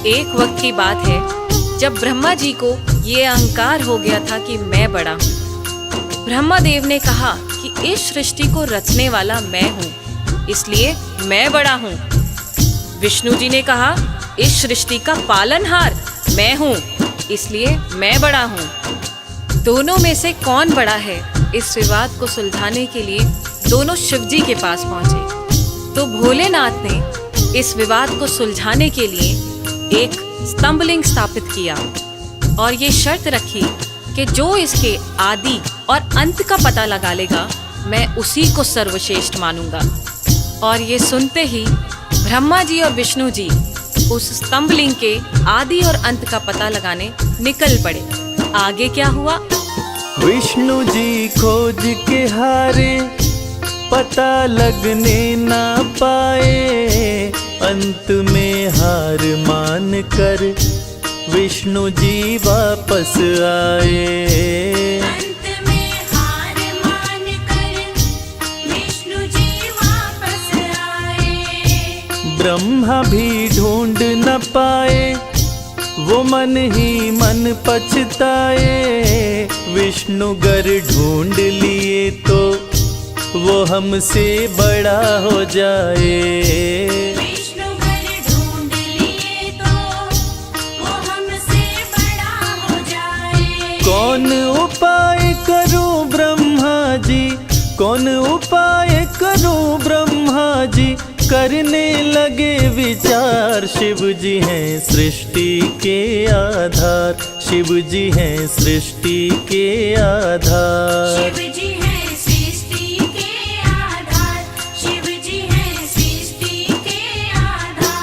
एक वक्त की बात है जब ब्रह्मा जी को ये अहंकार हो गया था कि मैं बड़ा हूँ। ब्रह्मदेव ने कहा कि इस सृष्टि को रचने वाला मैं हूँ, इसलिए मैं बड़ा हूँ। विष्णु जी ने कहा इस सृष्टि का पालनहार मैं हूँ, इसलिए मैं बड़ा हूँ। दोनों में से कौन बड़ा है, इस विवाद को सुलझाने के लिए दोनों शिवजी के पास पहुंचे तो भोलेनाथ ने इस विवाद को सुलझाने के लिए एक स्तंभलिंग स्थापित किया और ये शर्त रखी कि जो इसके आदि और अंत का पता लगा लेगा मैं उसी को सर्वश्रेष्ठ मानूंगा। और ये सुनते ही ब्रह्मा जी और विष्णु जी उस स्तंभलिंग के आदि और अंत का पता लगाने निकल पड़े। आगे क्या हुआ? विष्णु जी खोज के हारे, पता लगने ना पाए। अंत में हार मान कर विष्णु जी वापस आए। अंत में हार मान कर विष्णु जी वापस आए। ब्रह्मा भी ढूंढ न पाए, वो मन ही मन पछताए। विष्णु गर ढूंढ लिए तो वो हमसे बड़ा हो जाए। विष्णु गर ढूंढ लिए तो वो हमसे बड़ा हो जाए। कौन उपाय करूं ब्रह्मा जी, कौन उपाय करूं ब्रह्मा जी। करने लगे विचार, शिव जी हैं सृष्टि के आधार। शिव जी हैं सृष्टि के आधार। शिव जी हैं सृष्टि के आधार। शिव जी हैं सृष्टि के आधार।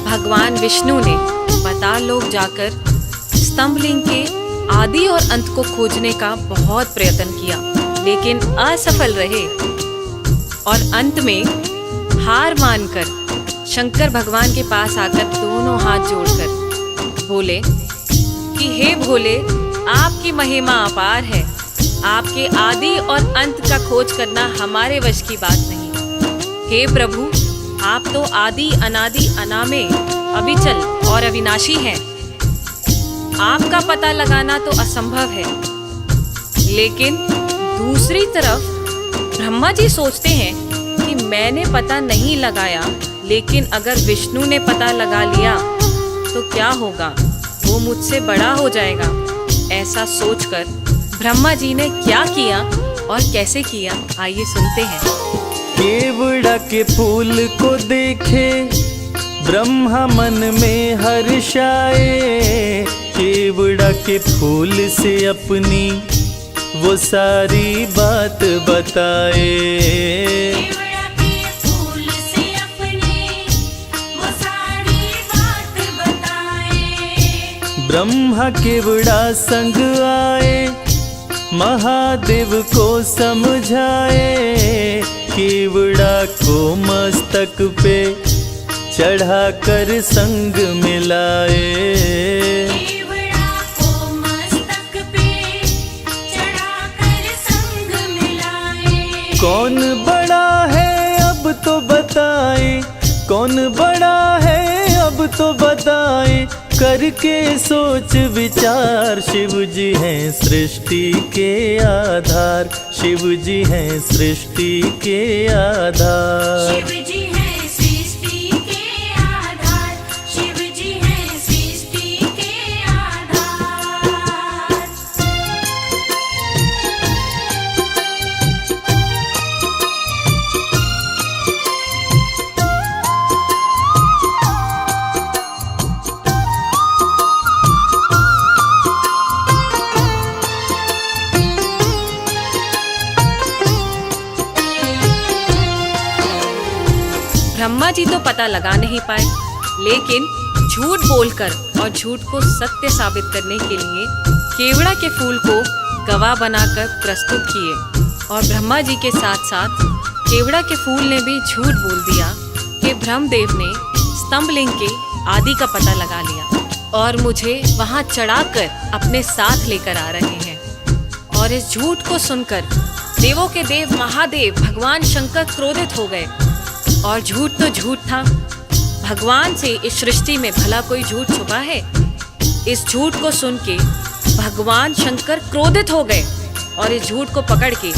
भगवान विष्णु ने पाताल लोक जाकर स्तंभलिंग के आदि और अंत को खोजने का बहुत प्रयत्न किया, लेकिन असफल रहे। और अंत में हार मानकर शंकर भगवान के पास आकर दोनों हाथ जोड़कर बोले कि हे भोले, आपकी महिमा अपार है। आपके आदि और अंत का खोज करना हमारे वश की बात नहीं। हे प्रभु, आप तो आदि अनादि अनामे अविचल और अविनाशी हैं। आपका पता लगाना तो असंभव है। लेकिन दूसरी तरफ ब्रह्मा जी सोचते हैं कि मैंने पता नहीं लगाया, लेकिन अगर विष्णु ने पता लगा लिया तो क्या होगा, वो मुझसे बड़ा हो जाएगा। ऐसा सोचकर ब्रह्मा जी ने क्या किया और कैसे किया, आइए सुनते हैं। केवड़ा के फूल को देखे ब्रह्मा मन में हर्षाए। केवड़ा के फूल से अपनी वो सारी बात बताए। केवड़ा के फूल से अपनी वो सारी बात बताए। ब्रह्मा केवड़ा संग आए, महादेव को समझाए। केवड़ा को मस्तक पे चढ़ाकर संग मिलाए। केवड़ा को मस्तक पे चढ़ाकर संग मिलाए। कौन बड़ा है अब तो बताए, कौन बड़ा है अब तो बताए। करके सोच विचार, शिव जी हैं सृष्टि के आधार। शिव जी हैं सृष्टि के आधार। शिव जी हैं सृष्टि के आधार। शिव जी हैं सृष्टि के आधार। ब्रह्मा जी तो पता लगा नहीं पाए, लेकिन झूठ बोलकर और झूठ को सत्य साबित करने के लिए केवड़ा के फूल को गवाह बनाकर प्रस्तुत किए। और ब्रह्मा जी के साथ साथ केवड़ा के फूल ने भी झूठ बोल दिया कि ब्रह्मदेव ने स्तंभलिंग के आदि का पता लगा लिया और मुझे वहां चढ़ाकर अपने साथ लेकर आ रहे हैं। और इस झूठ को सुनकर देवों के देव महादेव भगवान शंकर क्रोधित हो गए। और झूठ तो झूठ था, भगवान से इस सृष्टि में भला कोई झूठ छुपा है? इस झूठ को सुन के भगवान शंकर क्रोधित हो गए और इस झूठ को पकड़ के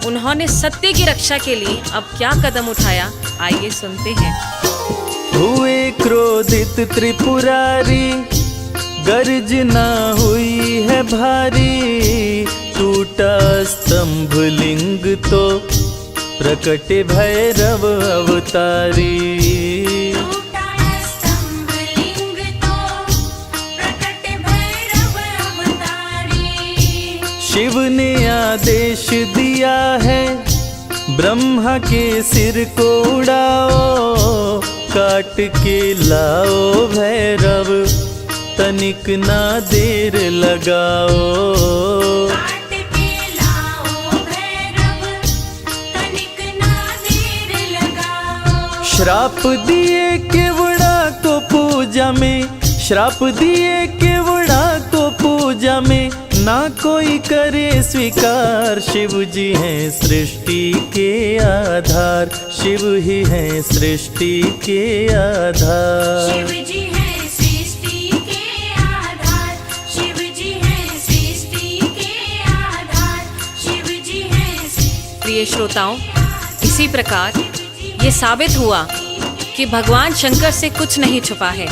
उन्होंने सत्य की रक्षा के लिए अब क्या कदम उठाया, आइए सुनते हैं। हुए क्रोधित त्रिपुरारी, गर्जना हुई है भारी, टूटा स्तंभ लिंग तो प्रकटे भैरव अवतारी। टूटा स्तंभ लिंग तो प्रकट भैरव अवतारी। शिव ने आदेश दिया है, ब्रह्मा के सिर को उड़ाओ, काट के लाओ भैरव, तनिक ना देर लगाओ। काट के लाओ भैरव, तनिक ना देर लगाओ। श्राप दिए केवड़ा को पूजा में, श्राप दिए केवड़ा को पूजा में, ना कोई करे स्वीकार। शिव जी हैं सृष्टि के आधार, शिव ही हैं सृष्टि के आधार। शिव जी हैं सृष्टि के आधार, शिव जी हैं सृष्टि के आधार, शिव जी हैं। प्रिय श्रोताओं, इसी प्रकार ये साबित हुआ कि भगवान शंकर से कुछ नहीं छुपा है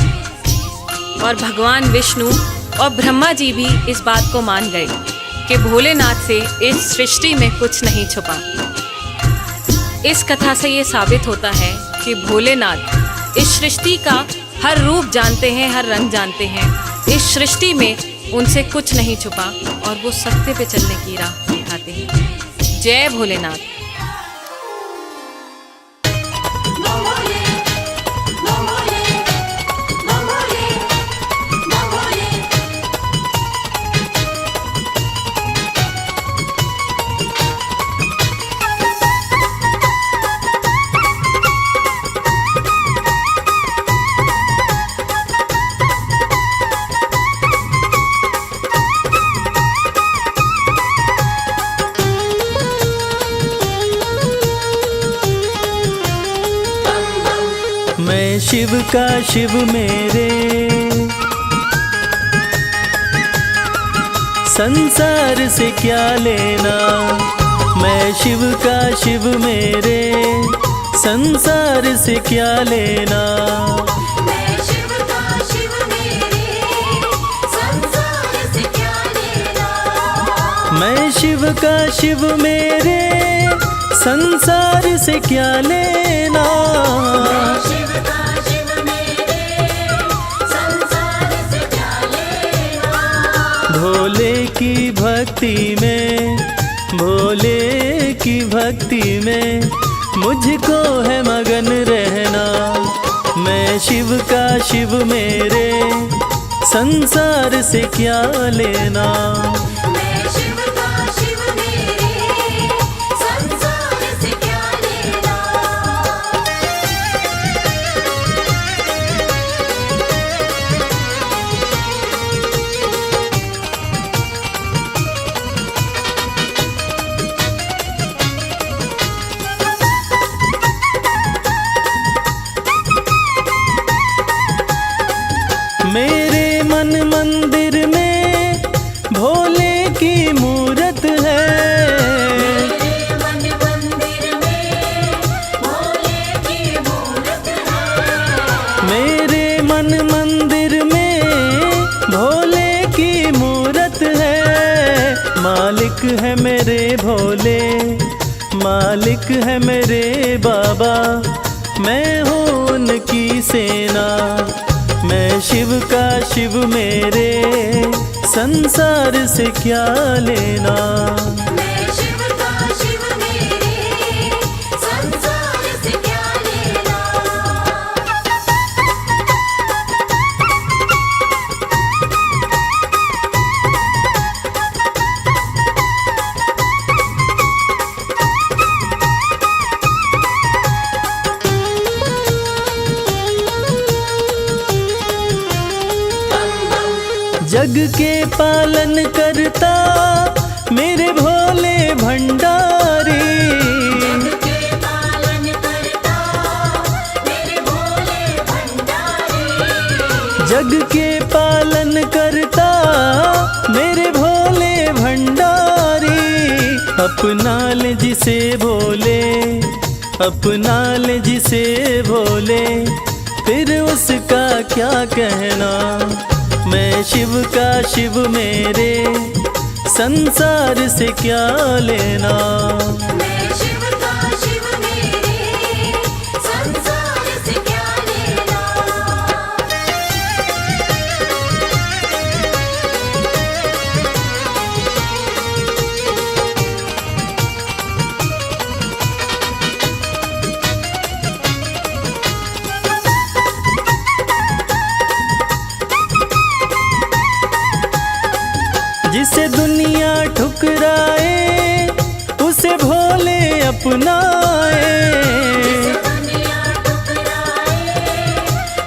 और भगवान विष्णु और ब्रह्मा जी भी इस बात को मान गए कि भोलेनाथ से इस सृष्टि में कुछ नहीं छुपा। इस कथा से ये साबित होता है कि भोलेनाथ इस सृष्टि का हर रूप जानते हैं, हर रंग जानते हैं। इस सृष्टि में उनसे कुछ नहीं छुपा और वो सत्य पे चलने की राह दिखाते हैं। जय भोलेनाथ। मैं शिव का शिव मेरे, संसार से क्या लेना। मैं शिव का शिव मेरे, संसार से क्या लेना। मैं शिव का शिव मेरे, संसार से क्या लेना। मैं शिव का शिव मेरे, संसार से क्या लेना। शिव का शिव मेरे, संसार से क्या लेना। भोले की भक्ति में, भोले की भक्ति में मुझको है मगन रहना। मैं शिव का शिव मेरे, संसार से क्या लेना। मैं शिव का शिव मेरे, संसार से क्या लेना। मेरे मन मंदिर में भोले की मूरत है। मेरे मन मंदिर में भोले की मूरत है। मेरे मन मंदिर में भोले की मूरत है। मालिक है मेरे भोले, मालिक है मेरे बाबा, मैं हूँ उनकी सेना। मैं शिव का शिव मेरे, संसार से क्या लेना। मैं शिव का शिव मेरे, संसार से क्या लेना। जग के पालन करता मेरे भोले भंडारी। जग के पालन करता मेरे भोले जग के पालन करता मेरे भोले भंडारी। अपना ले जिसे भोले, अपना ले जिसे भोले, फिर उसका क्या कहना। मैं शिव का शिव मेरे, संसार से क्या लेना। मैं शिव का शिव मेरे, संसार से क्या लेना। जिसे दुनिया ठुकराए उसे भोले अपनाए। दुनिया ठुकराए,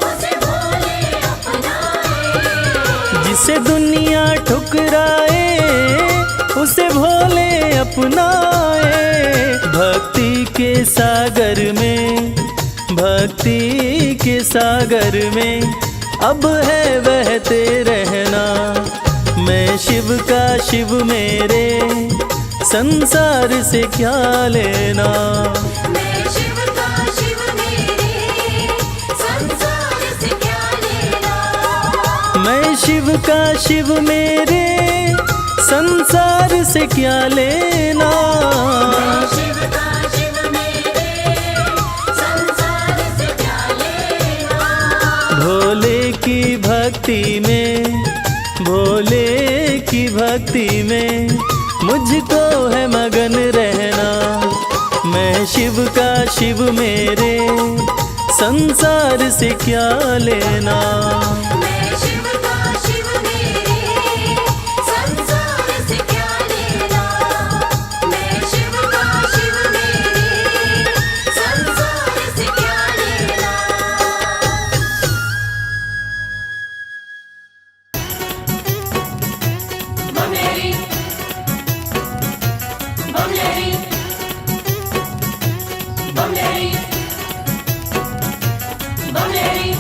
उसे भोले अपनाए। जिसे दुनिया ठुकराए उसे भोले अपनाए। भक्ति के सागर में, भक्ति के सागर में अब है बहते रहना। मैं शिव का शिव मेरे, संसार से क्या लेना। मैं शिव का शिव मेरे, संसार से क्या लेना। मैं शिव का शिव मेरे, संसार से क्या लेना। मैं शिव का शिव मेरे, संसार से क्या लेना। भोले की भक्ति में, भोले की भक्ति में मुझको है मगन रहना। मैं शिव का शिव मेरे, संसार से क्या लेना। मैं शिव का शिव मेरे, संसार से क्या लेना। मैं शिव का शिव मेरे, संसार से क्या लेना। बमलेरी, बमलेरी, बमलेरी, बमलेरी।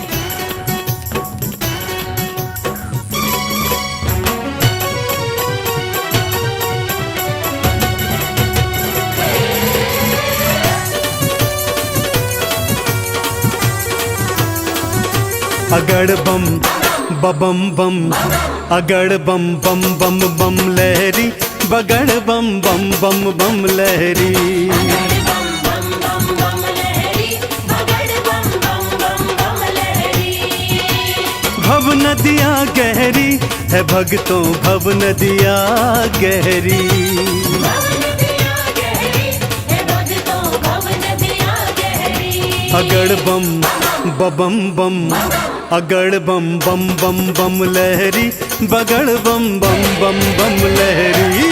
अगड़ बम बबम बम, अगड़ बम बम बम बम लहरी, बगड़ बम बम बम बम लहरी। बम बम बम बम लहरी, बगड़ बम बम बम बम लहरी। भव नदिया गहरी है भक्तों, भव नदिया गहरी। भव नदिया गहरी है भक्तों, भव नदिया गहरी। अगड़ बम बबम बम, अगड़ बम बम बम बम लहरी, बगड़ बम बम बम बम लहरी।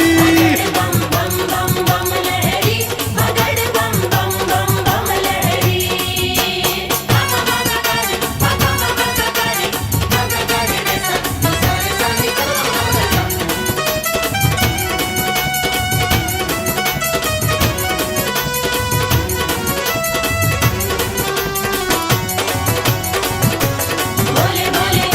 बम बम बम बम लहरी, बगड़ बम बम बम बम लहरी। भोले भोले,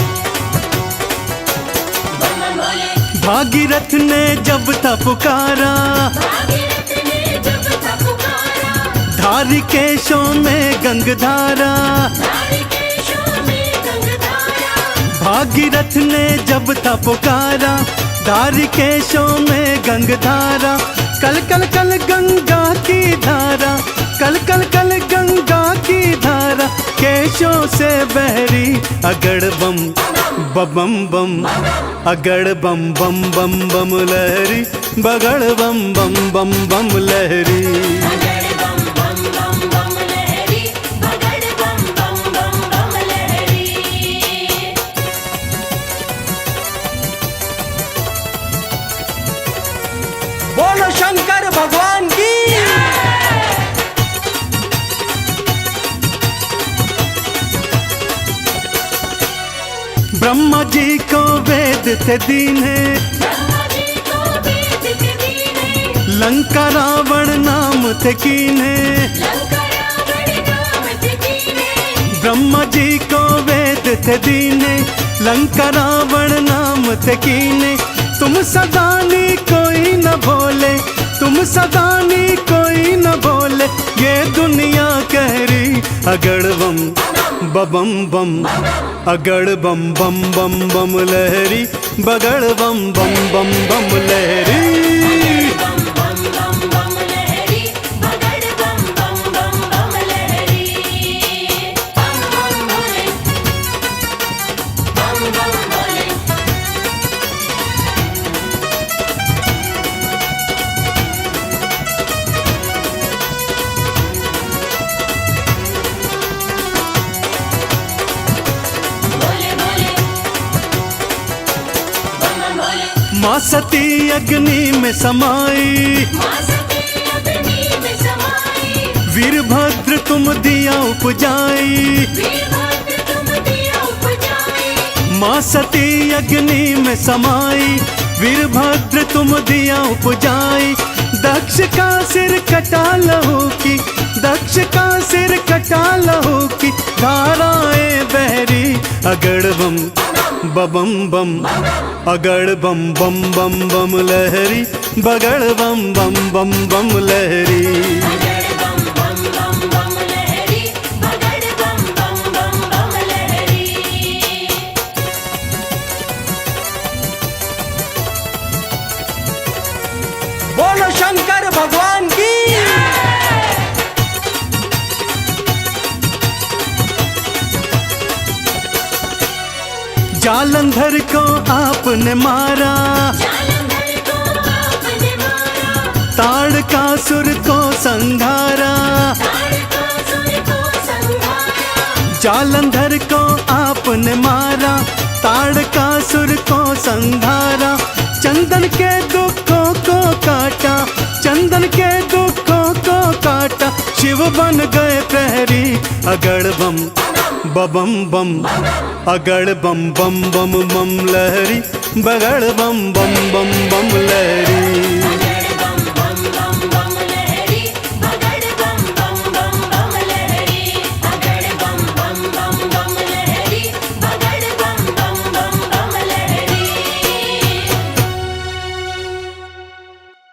बम बम भोले। भागीरथ ने जब था पुकारा, भागीरथ ने जब था पुकारा, धारी केशों में गंगधारा। धारिकेशों में गंगधारा। भागीरथ ने जब था पुकारा, धारी केशों में गंगधारा। कल कल कल गंगा की धारा, कल कल कल गंगा की धारा, केशों से बहरी। अगड़ बम बम बम, अगड़ बम बम बम बम लहरी, बगड़ बम बम बम बम लहरी। बगड़ बम बम बम बम लहरी, बगड़ बम बम बम बम लहरी। बोलो शंकर भगवान की। ब्रह्मा जी को वेद थे दीने, ब्रह्मा जी को वेद थे दीने। लंका रावण नाम थे कीने। लंका रावण नाम थे कीने। ब्रह्मा जी को वेद थे दीने, लंका रावण नाम थे कीने, तुम सदानी कोई न बोले, तुम सदानी कोई न बोले, ये दुनिया कह रही अगड़ बम बम बम, अगड़ बम बम बम बम लहरी, बगड़ बम बम बम बम लहरी। बम बम बम बम लहरी, बगड़ बम बम बम बम लहरी। बम बम भोले, बम बम भोले। भोले भोले, बम बम भोले। माँ सती अग्नि में समाई, माँ सती अग्नि में समाई, वीरभद्र तुम दिया उपजाई। वीरभद्र तुम दिया उपजाई। माँ सती अग्नि में समाई, वीरभद्र तुम दिया उपजाई। दक्ष का सिर कटा लहू की, दक्ष का सिर कटा लहू की, धाराएं बहरी अगड़ बम बम बम, अगड़ बम बम बम बम लहरी, बगड़ बम बम बम बम लहरी। बगड़ बम बम बम बम लहरी, बगड़ बम बम बम बम लहरी। बोलो शंकर भगवान की। जालंधर को आपने मारा, जालंधर को आपने मारा, ताड़कासुर को संघारा। ताड़कासुर को संहारा। जालंधर को आपने मारा, ताड़कासुर को संघारा। चंदन के दुखों को काटा, चंदन के दुखों को काटा, शिव बन गए प्रहरी अगड़ बम बम बम, अगड़ बम बम बम बम लहरी, बगड़ बम बम बम बम लहरी।